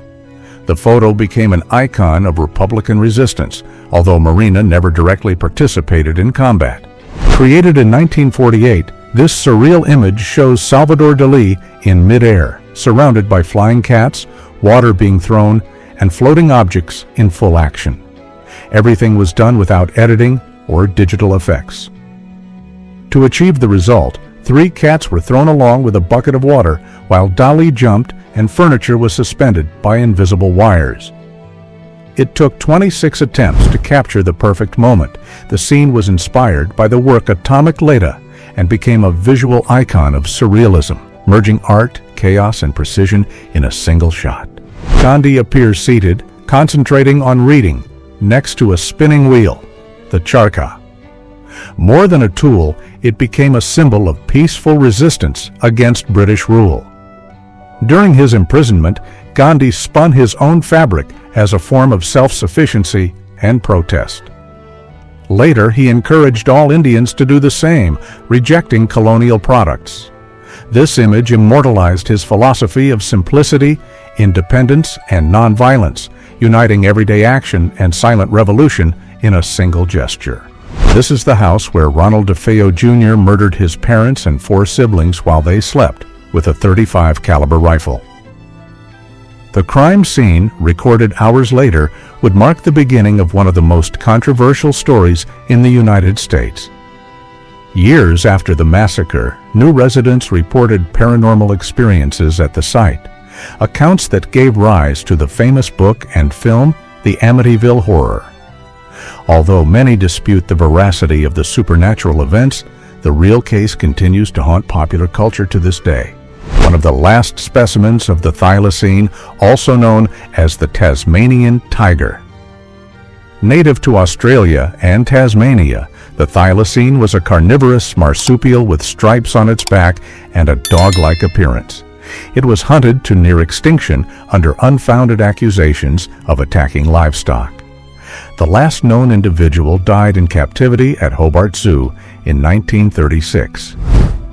The photo became an icon of Republican resistance, although Marina never directly participated in combat. Created in 1948, this surreal image shows Salvador Dalí in midair, surrounded by flying cats, water being thrown, and floating objects in full action. Everything was done without editing or digital effects. To achieve the result, 3 cats were thrown along with a bucket of water, while Dalí jumped and furniture was suspended by invisible wires. It took 26 attempts to capture the perfect moment. The scene was inspired by the work Atomic Leda and became a visual icon of surrealism, merging art, chaos, and precision in a single shot. Gandhi appears seated, concentrating on reading, next to a spinning wheel, the charkha. More than a tool, it became a symbol of peaceful resistance against British rule. During his imprisonment, Gandhi spun his own fabric as a form of self-sufficiency and protest. Later, he encouraged all Indians to do the same, rejecting colonial products. This image immortalized his philosophy of simplicity, independence, and nonviolence, uniting everyday action and silent revolution in a single gesture. This is the house where Ronald DeFeo Jr. murdered his parents and 4 siblings while they slept with a .35 caliber rifle. The crime scene, recorded hours later, would mark the beginning of one of the most controversial stories in the United States. Years after the massacre, new residents reported paranormal experiences at the site, accounts that gave rise to the famous book and film, The Amityville Horror. Although many dispute the veracity of the supernatural events, the real case continues to haunt popular culture to this day. One of the last specimens of the thylacine, also known as the Tasmanian tiger. Native to Australia and Tasmania, the thylacine was a carnivorous marsupial with stripes on its back and a dog-like appearance. It was hunted to near extinction under unfounded accusations of attacking livestock. The last known individual died in captivity at Hobart Zoo in 1936.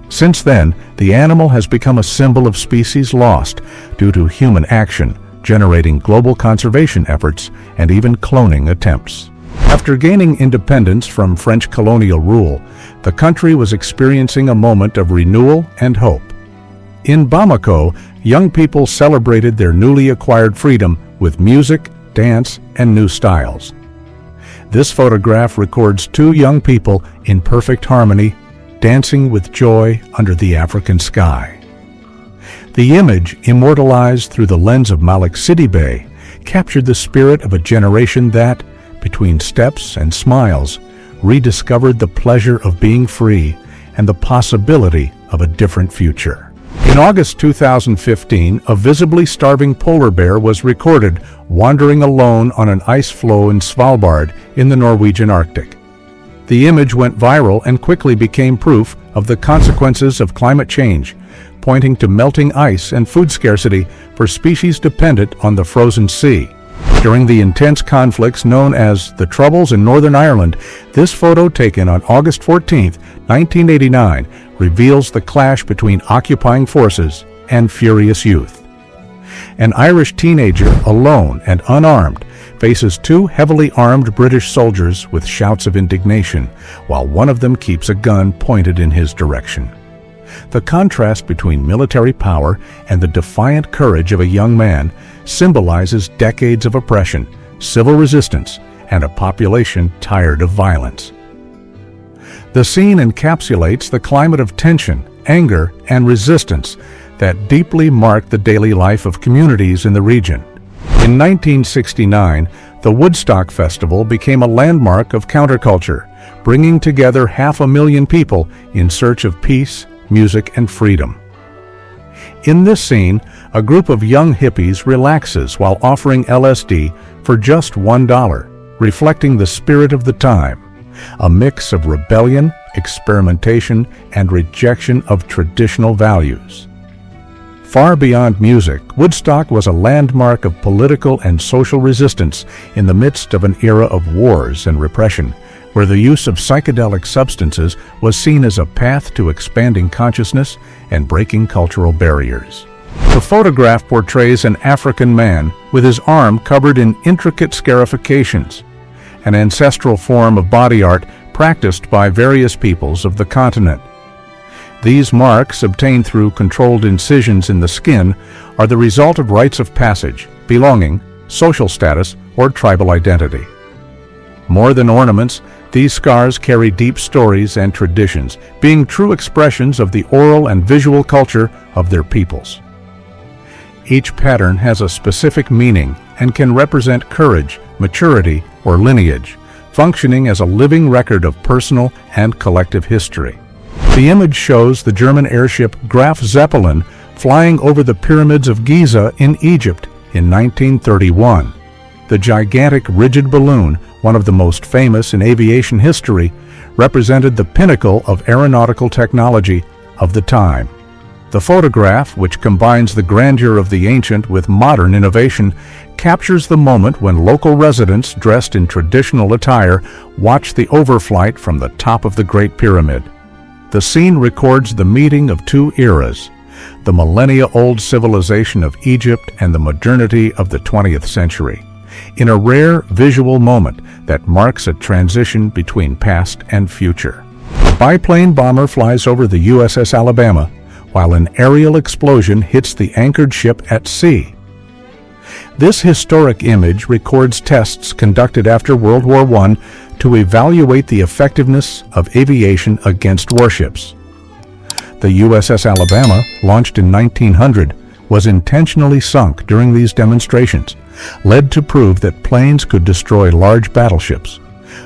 Since then, the animal has become a symbol of species lost due to human action, generating global conservation efforts and even cloning attempts. After gaining independence from French colonial rule, the country was experiencing a moment of renewal and hope. In Bamako, young people celebrated their newly acquired freedom with music, dance, and new styles. This photograph records 2 young people in perfect harmony, dancing with joy under the African sky. The image, immortalized through the lens of Malik Sidibé, captured the spirit of a generation that, between steps and smiles, rediscovered the pleasure of being free and the possibility of a different future. In August 2015, a visibly starving polar bear was recorded wandering alone on an ice floe in Svalbard in the Norwegian Arctic. The image went viral and quickly became proof of the consequences of climate change, pointing to melting ice and food scarcity for species dependent on the frozen sea. During the intense conflicts known as the Troubles in Northern Ireland, this photo taken on August 14, 1989, reveals the clash between occupying forces and furious youth. An Irish teenager, alone and unarmed, faces two heavily armed British soldiers with shouts of indignation, while one of them keeps a gun pointed in his direction. The contrast between military power and the defiant courage of a young man symbolizes decades of oppression, civil resistance, and a population tired of violence. The scene encapsulates the climate of tension, anger, and resistance that deeply marked the daily life of communities in the region. In 1969, the Woodstock Festival became a landmark of counterculture, bringing together 500,000 people in search of peace, music, and freedom. In this scene, a group of young hippies relaxes while offering LSD for just $1, reflecting the spirit of the time, a mix of rebellion, experimentation, and rejection of traditional values. Far beyond music, Woodstock was a landmark of political and social resistance in the midst of an era of wars and repression, where the use of psychedelic substances was seen as a path to expanding consciousness and breaking cultural barriers. The photograph portrays an African man with his arm covered in intricate scarifications, an ancestral form of body art practiced by various peoples of the continent. These marks, obtained through controlled incisions in the skin, are the result of rites of passage, belonging, social status, or tribal identity. More than ornaments, these scars carry deep stories and traditions, being true expressions of the oral and visual culture of their peoples. Each pattern has a specific meaning and can represent courage, maturity, or lineage, functioning as a living record of personal and collective history. The image shows the German airship Graf Zeppelin flying over the pyramids of Giza in Egypt in 1931. The gigantic rigid balloon, one of the most famous in aviation history, represented the pinnacle of aeronautical technology of the time. The photograph, which combines the grandeur of the ancient with modern innovation, captures the moment when local residents dressed in traditional attire watch the overflight from the top of the Great Pyramid. The scene records the meeting of two eras, the millennia-old civilization of Egypt and the modernity of the 20th century, in a rare visual moment that marks a transition between past and future. A biplane bomber flies over the USS Alabama, while an aerial explosion hits the anchored ship at sea. This historic image records tests conducted after World War I to evaluate the effectiveness of aviation against warships. The USS Alabama, launched in 1900, was intentionally sunk during these demonstrations, led to prove that planes could destroy large battleships,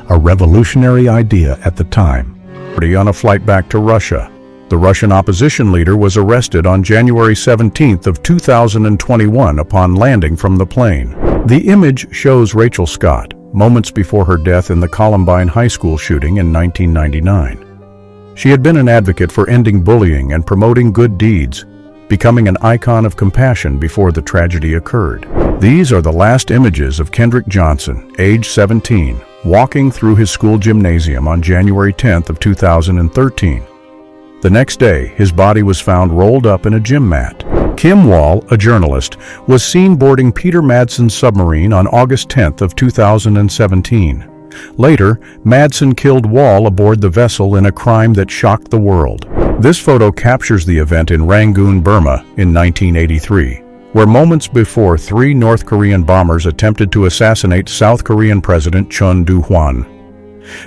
a revolutionary idea at the time. On a flight back to Russia, the Russian opposition leader was arrested on January 17th of 2021 upon landing from the plane. The image shows Rachel Scott, moments before her death in the Columbine High School shooting in 1999. She had been an advocate for ending bullying and promoting good deeds, becoming an icon of compassion before the tragedy occurred. These are the last images of Kendrick Johnson, age 17, walking through his school gymnasium on January 10th of 2013. The next day, his body was found rolled up in a gym mat. Kim Wall, a journalist, was seen boarding Peter Madson's submarine on August 10th of 2017. Later, Madsen killed Wall aboard the vessel in a crime that shocked the world. This photo captures the event in Rangoon, Burma in 1983, where moments before 3 North Korean bombers attempted to assassinate South Korean President Chun Doo-hwan.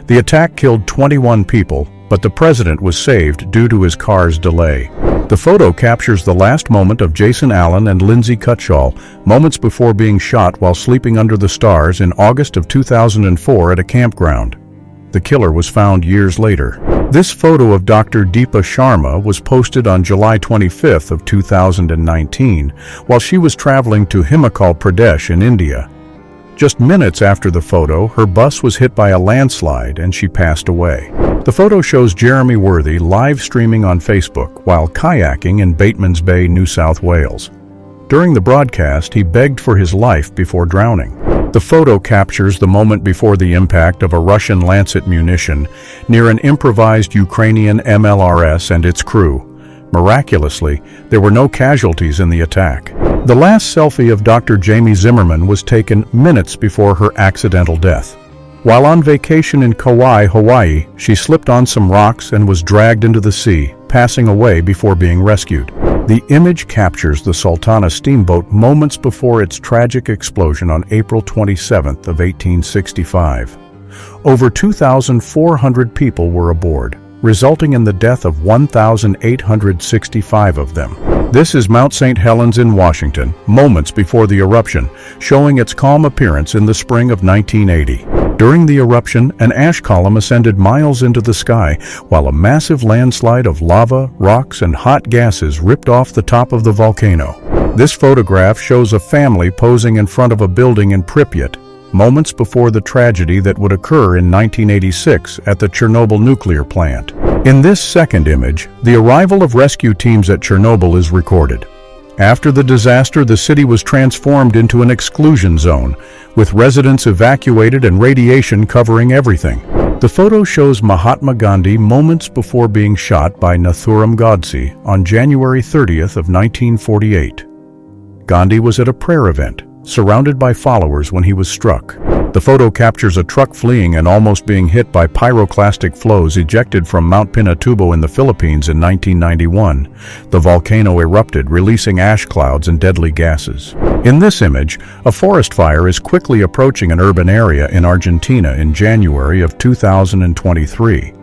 The attack killed 21 people, but the president was saved due to his car's delay. The photo captures the last moment of Jason Allen and Lindsay Cutshall, moments before being shot while sleeping under the stars in August of 2004 at a campground. The killer was found years later. This photo of Dr. Deepa Sharma was posted on July 25th of 2019 while she was traveling to Himachal Pradesh in India. Just minutes after the photo, her bus was hit by a landslide and she passed away. The photo shows Jeremy Worthy live streaming on Facebook while kayaking in Batemans Bay, New South Wales. During the broadcast, he begged for his life before drowning. The photo captures the moment before the impact of a Russian Lancet munition near an improvised Ukrainian MLRS and its crew. Miraculously, there were no casualties in the attack. The last selfie of Dr. Jamie Zimmerman was taken minutes before her accidental death. While on vacation in Kauai, Hawaii, she slipped on some rocks and was dragged into the sea, passing away before being rescued. The image captures the Sultana steamboat moments before its tragic explosion on April 27th of 1865. Over 2,400 people were aboard, resulting in the death of 1,865 of them. This is Mount St. Helens in Washington, moments before the eruption, showing its calm appearance in the spring of 1980. During the eruption, an ash column ascended miles into the sky, while a massive landslide of lava, rocks, and hot gases ripped off the top of the volcano. This photograph shows a family posing in front of a building in Pripyat, moments before the tragedy that would occur in 1986 at the Chernobyl nuclear plant. In this second image, the arrival of rescue teams at Chernobyl is recorded. After the disaster, the city was transformed into an exclusion zone, with residents evacuated and radiation covering everything. The photo shows Mahatma Gandhi moments before being shot by Nathuram Godse on January 30th of 1948. Gandhi was at a prayer event, surrounded by followers when he was struck. The photo captures a truck fleeing and almost being hit by pyroclastic flows ejected from Mount Pinatubo in the Philippines in 1991. The volcano erupted, releasing ash clouds and deadly gases. In this image, a forest fire is quickly approaching an urban area in Argentina in January of 2023.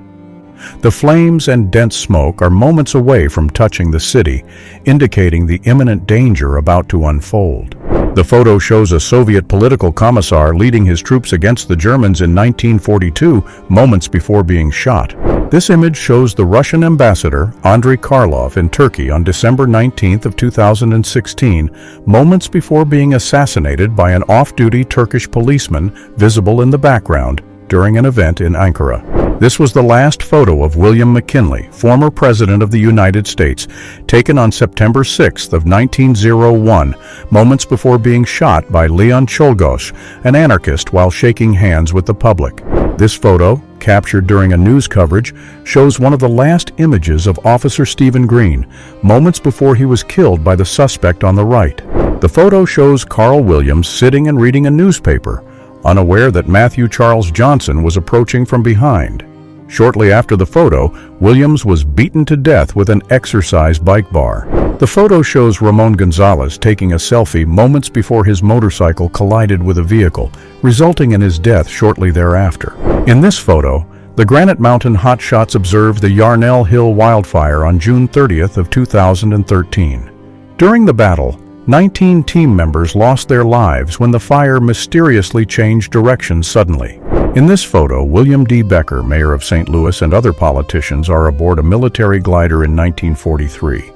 The flames and dense smoke are moments away from touching the city, indicating the imminent danger about to unfold. The photo shows a Soviet political commissar leading his troops against the Germans in 1942, moments before being shot. This image shows the Russian ambassador, Andrei Karlov, in Turkey on December 19th of 2016, moments before being assassinated by an off-duty Turkish policeman visible in the background during an event in Ankara. This was the last photo of William McKinley, former President of the United States, taken on September 6th of 1901, moments before being shot by Leon Czolgosz, an anarchist, while shaking hands with the public. This photo, captured during a news coverage, shows one of the last images of Officer Stephen Green, moments before he was killed by the suspect on the right. The photo shows Carl Williams sitting and reading a newspaper, unaware that Matthew Charles Johnson was approaching from behind. Shortly after the photo, Williams was beaten to death with an exercise bike bar. The photo shows Ramon Gonzalez taking a selfie moments before his motorcycle collided with a vehicle, resulting in his death shortly thereafter. In this photo, the Granite Mountain hotshots observed the Yarnell Hill wildfire on June 30th of 2013. During the battle, 19 team members lost their lives when the fire mysteriously changed direction suddenly. In this photo, William D. Becker, mayor of St. Louis, and other politicians are aboard a military glider in 1943.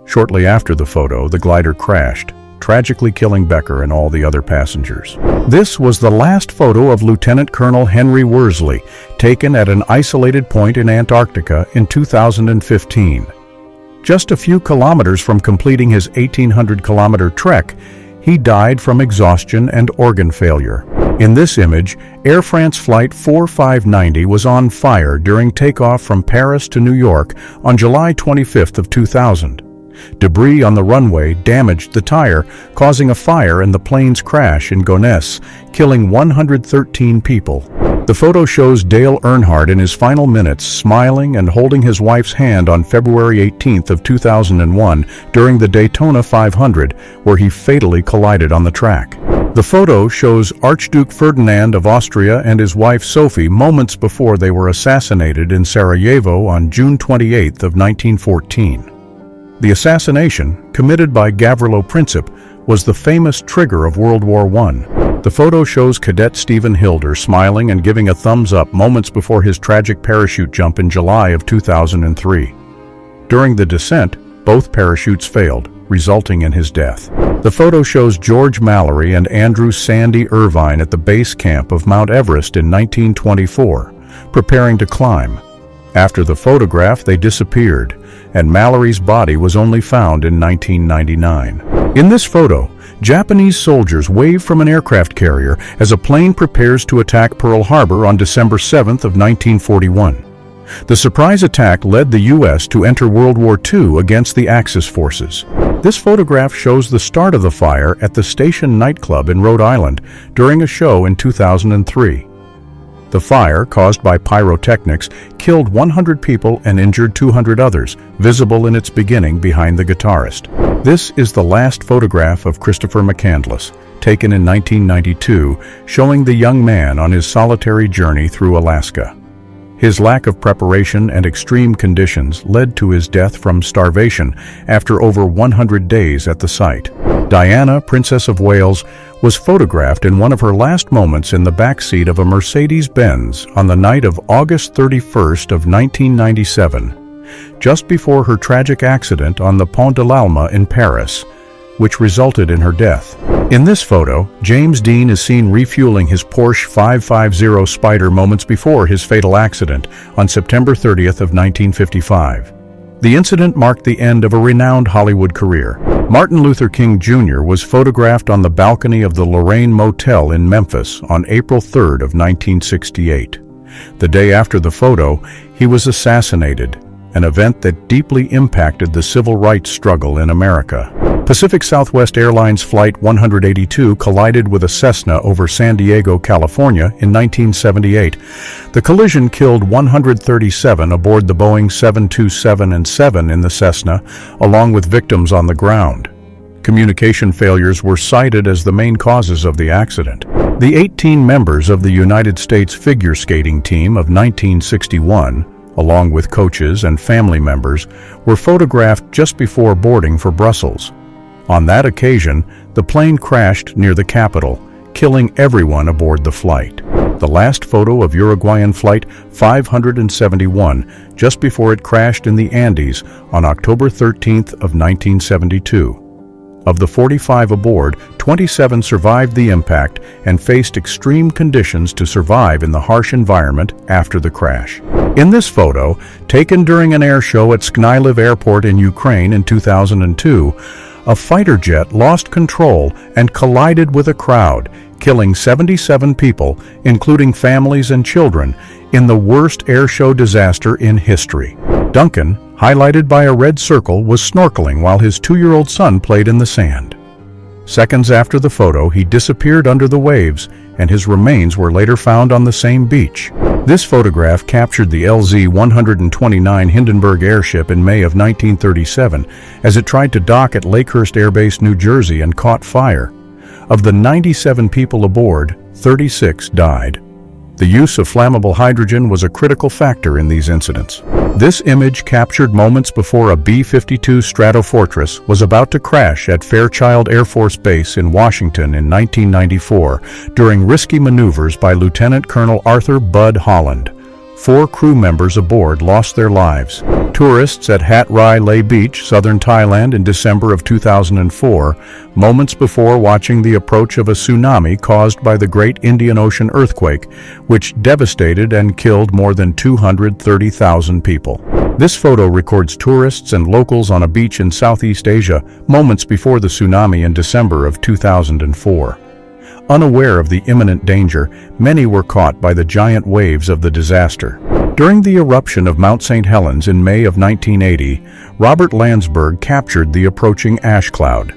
Shortly after the photo, the glider crashed, tragically killing Becker and all the other passengers. This was the last photo of Lieutenant Colonel Henry Worsley, taken at an isolated point in Antarctica in 2015. Just a few kilometers from completing his 1,800-kilometer trek, he died from exhaustion and organ failure. In this image, Air France Flight 4590 was on fire during takeoff from Paris to New York on July 25th of 2000. Debris on the runway damaged the tire, causing a fire and the plane's crash in Gonesse, killing 113 people. The photo shows Dale Earnhardt in his final minutes smiling and holding his wife's hand on February 18th of 2001 during the Daytona 500, where he fatally collided on the track. The photo shows Archduke Ferdinand of Austria and his wife Sophie moments before they were assassinated in Sarajevo on June 28th of 1914. The assassination, committed by Gavrilo Princip, was the famous trigger of World War I. The photo shows Cadet Stephen Hilder smiling and giving a thumbs up moments before his tragic parachute jump in July of 2003. During the descent, both parachutes failed, resulting in his death. The photo shows George Mallory and Andrew Sandy Irvine at the base camp of Mount Everest in 1924, preparing to climb. After the photograph, they disappeared, and Mallory's body was only found in 1999. In this photo, Japanese soldiers wave from an aircraft carrier as a plane prepares to attack Pearl Harbor on December 7th of 1941. The surprise attack led the U.S. to enter World War II against the Axis forces. This photograph shows the start of the fire at the Station nightclub in Rhode Island during a show in 2003. The fire, caused by pyrotechnics, killed 100 people and injured 200 others, visible in its beginning behind the guitarist. This is the last photograph of Christopher McCandless, taken in 1992, showing the young man on his solitary journey through Alaska. His lack of preparation and extreme conditions led to his death from starvation after over 100 days at the site. Diana, Princess of Wales, was photographed in one of her last moments in the backseat of a Mercedes-Benz on the night of August 31st of 1997, just before her tragic accident on the Pont de l'Alma in Paris, which resulted in her death. In this photo, James Dean is seen refueling his Porsche 550 Spyder moments before his fatal accident on September 30th of 1955. The incident marked the end of a renowned Hollywood career. Martin Luther King Jr. was photographed on the balcony of the Lorraine Motel in Memphis on April 3rd of 1968. The day after the photo, he was assassinated, an event that deeply impacted the civil rights struggle in America. Pacific Southwest Airlines Flight 182 collided with a Cessna over San Diego, California in 1978. The collision killed 137 aboard the Boeing 727-7 in the Cessna, along with victims on the ground. Communication failures were cited as the main causes of the accident. The 18 members of the United States figure skating team of 1961, along with coaches and family members, were photographed just before boarding for Brussels. On that occasion, the plane crashed near the capital, killing everyone aboard the flight. The last photo of Uruguayan Flight 571, just before it crashed in the Andes on October 13th of 1972. Of the 45 aboard, 27 survived the impact and faced extreme conditions to survive in the harsh environment after the crash. In this photo, taken during an air show at Sknyliv Airport in Ukraine in 2002, a fighter jet lost control and collided with a crowd, killing 77 people, including families and children, in the worst air show disaster in history. Duncan, highlighted by a red circle, was snorkeling while his 2-year-old son played in the sand. Seconds after the photo, he disappeared under the waves, and his remains were later found on the same beach. This photograph captured the LZ-129 Hindenburg airship in May of 1937 as it tried to dock at Lakehurst Air Base, New Jersey, and caught fire. Of the 97 people aboard, 36 died. The use of flammable hydrogen was a critical factor in these incidents. This image captured moments before a B-52 Stratofortress was about to crash at Fairchild Air Force Base in Washington in 1994 during risky maneuvers by Lieutenant Colonel Arthur Bud Holland. 4 crew members aboard lost their lives. Tourists at Hat Rai Lay Beach, southern Thailand in December of 2004, moments before watching the approach of a tsunami caused by the Great Indian Ocean earthquake, which devastated and killed more than 230,000 people. This photo records tourists and locals on a beach in Southeast Asia moments before the tsunami in December of 2004. Unaware of the imminent danger, many were caught by the giant waves of the disaster. During the eruption of Mount St. Helens in May of 1980, Robert Landsberg captured the approaching ash cloud.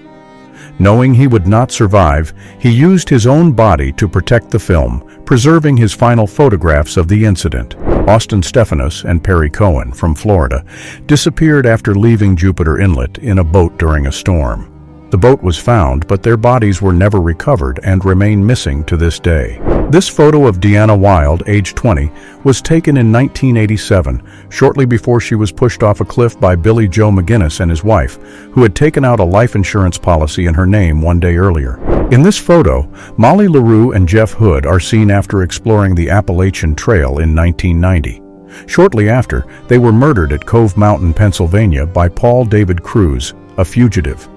Knowing he would not survive, he used his own body to protect the film, preserving his final photographs of the incident. Austin Stephanus and Perry Cohen from Florida disappeared after leaving Jupiter Inlet in a boat during a storm. The boat was found, but their bodies were never recovered and remain missing to this day. This photo of Deanna Wild, age 20, was taken in 1987, shortly before she was pushed off a cliff by Billy Joe McGinnis and his wife, who had taken out a life insurance policy in her name one day earlier. In this photo, Molly LaRue and Jeff Hood are seen after exploring the Appalachian Trail in 1990. Shortly after, they were murdered at Cove Mountain, Pennsylvania by Paul David Cruz, a fugitive.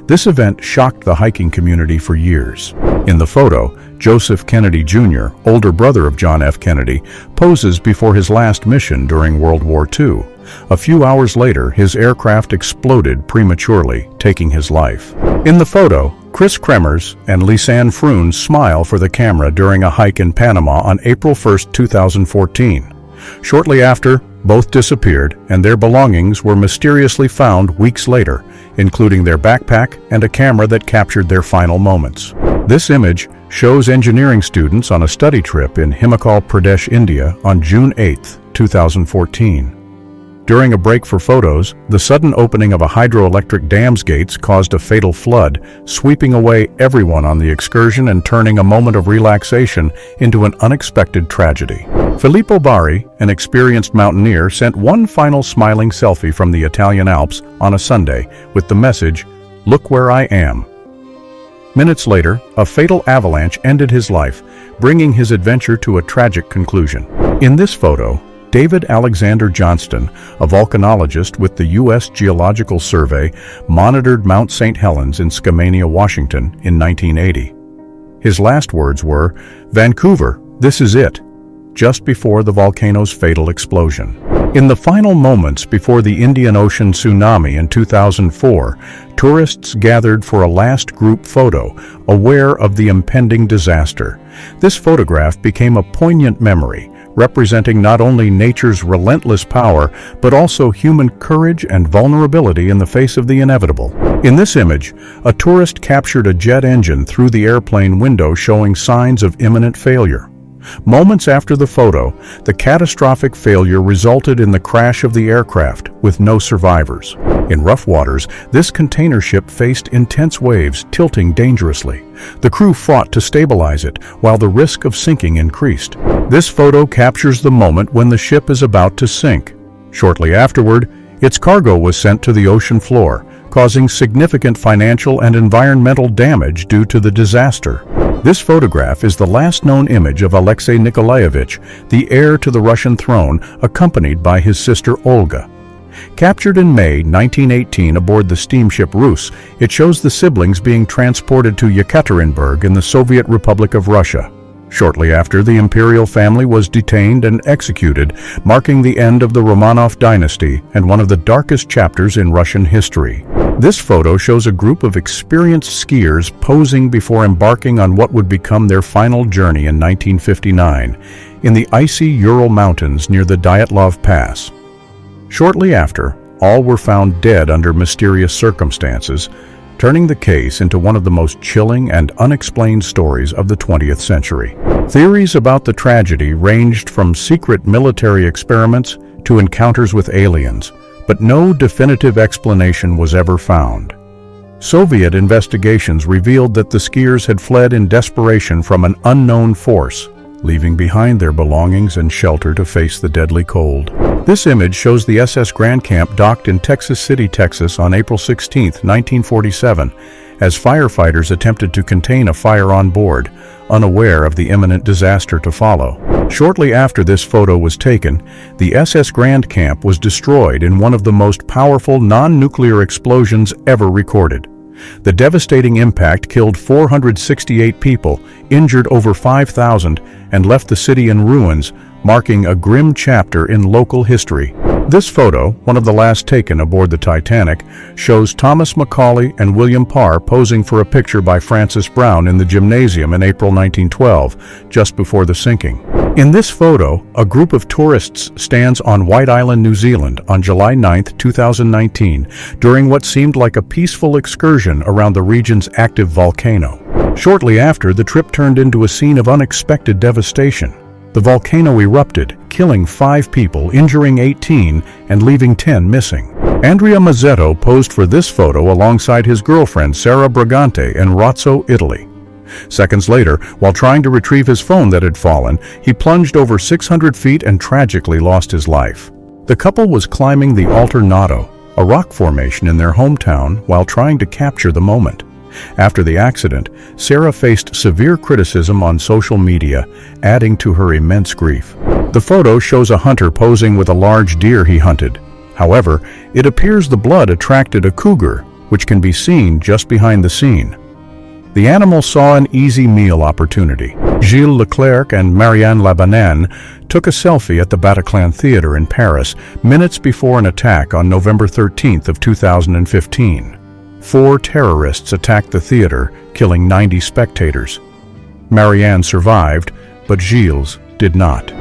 This event shocked the hiking community for years. In the photo, Joseph Kennedy Jr., older brother of John F. Kennedy, poses before his last mission during World War II. A few hours later, his aircraft exploded prematurely, taking his life. In the photo, Chris Kremers and Lisanne Froon smile for the camera during a hike in Panama on April 1, 2014. Shortly after, both disappeared, and their belongings were mysteriously found weeks later, including their backpack and a camera that captured their final moments. This image shows engineering students on a study trip in Himachal Pradesh, India on June 8, 2014. During a break for photos, the sudden opening of a hydroelectric dam's gates caused a fatal flood, sweeping away everyone on the excursion and turning a moment of relaxation into an unexpected tragedy. Filippo Bari, an experienced mountaineer, sent one final smiling selfie from the Italian Alps on a Sunday with the message, "Look where I am." Minutes later, a fatal avalanche ended his life, bringing his adventure to a tragic conclusion. In this photo, David Alexander Johnston, a volcanologist with the U.S. Geological Survey, monitored Mount St. Helens in Skamania, Washington in 1980. His last words were, "Vancouver, this is it," just before the volcano's fatal explosion. In the final moments before the Indian Ocean tsunami in 2004, tourists gathered for a last group photo, aware of the impending disaster. This photograph became a poignant memory, representing not only nature's relentless power, but also human courage and vulnerability in the face of the inevitable. In this image, a tourist captured a jet engine through the airplane window, showing signs of imminent failure. Moments after the photo, the catastrophic failure resulted in the crash of the aircraft, with no survivors. In rough waters, this container ship faced intense waves, tilting dangerously. The crew fought to stabilize it, while the risk of sinking increased. This photo captures the moment when the ship is about to sink. Shortly afterward, its cargo was sent to the ocean floor, causing significant financial and environmental damage due to the disaster. This photograph is the last known image of Alexei Nikolaevich, the heir to the Russian throne, accompanied by his sister Olga. Captured in May 1918 aboard the steamship Rus, it shows the siblings being transported to Yekaterinburg in the Soviet Republic of Russia. Shortly after, the imperial family was detained and executed, marking the end of the Romanov dynasty and one of the darkest chapters in Russian history. This photo shows a group of experienced skiers posing before embarking on what would become their final journey in 1959, in the icy Ural Mountains near the Dyatlov Pass. Shortly after, all were found dead under mysterious circumstances, turning the case into one of the most chilling and unexplained stories of the 20th century. Theories about the tragedy ranged from secret military experiments to encounters with aliens, but no definitive explanation was ever found. Soviet investigations revealed that the skiers had fled in desperation from an unknown force, leaving behind their belongings and shelter to face the deadly cold. This image shows the SS Grand Camp docked in Texas City, Texas on April 16, 1947, as firefighters attempted to contain a fire on board, unaware of the imminent disaster to follow. Shortly after this photo was taken, the SS Grand Camp was destroyed in one of the most powerful non-nuclear explosions ever recorded. The devastating impact killed 468 people, injured over 5,000, and left the city in ruins, marking a grim chapter in local history. This photo, one of the last taken aboard the Titanic, shows Thomas Macaulay and William Parr posing for a picture by Francis Brown in the gymnasium in April 1912, just before the sinking. In this photo, a group of tourists stands on White Island, New Zealand on July 9, 2019, during what seemed like a peaceful excursion around the region's active volcano. Shortly after, the trip turned into a scene of unexpected devastation. The volcano erupted, killing 5 people, injuring 18, and leaving 10 missing. Andrea Mazzetto posed for this photo alongside his girlfriend Sara Brigante in Rozzo, Italy. Seconds later, while trying to retrieve his phone that had fallen, he plunged over 600 feet and tragically lost his life. The couple was climbing the Alternato, a rock formation in their hometown, while trying to capture the moment. After the accident, Sarah faced severe criticism on social media, adding to her immense grief. The photo shows a hunter posing with a large deer he hunted. However, it appears the blood attracted a cougar, which can be seen just behind the scene. The animal saw an easy meal opportunity. Gilles Leclerc and Marianne Labanane took a selfie at the Bataclan Theater in Paris minutes before an attack on November 13th of 2015. 4 terrorists attacked the theater, killing 90 spectators. Marianne survived, but Gilles did not.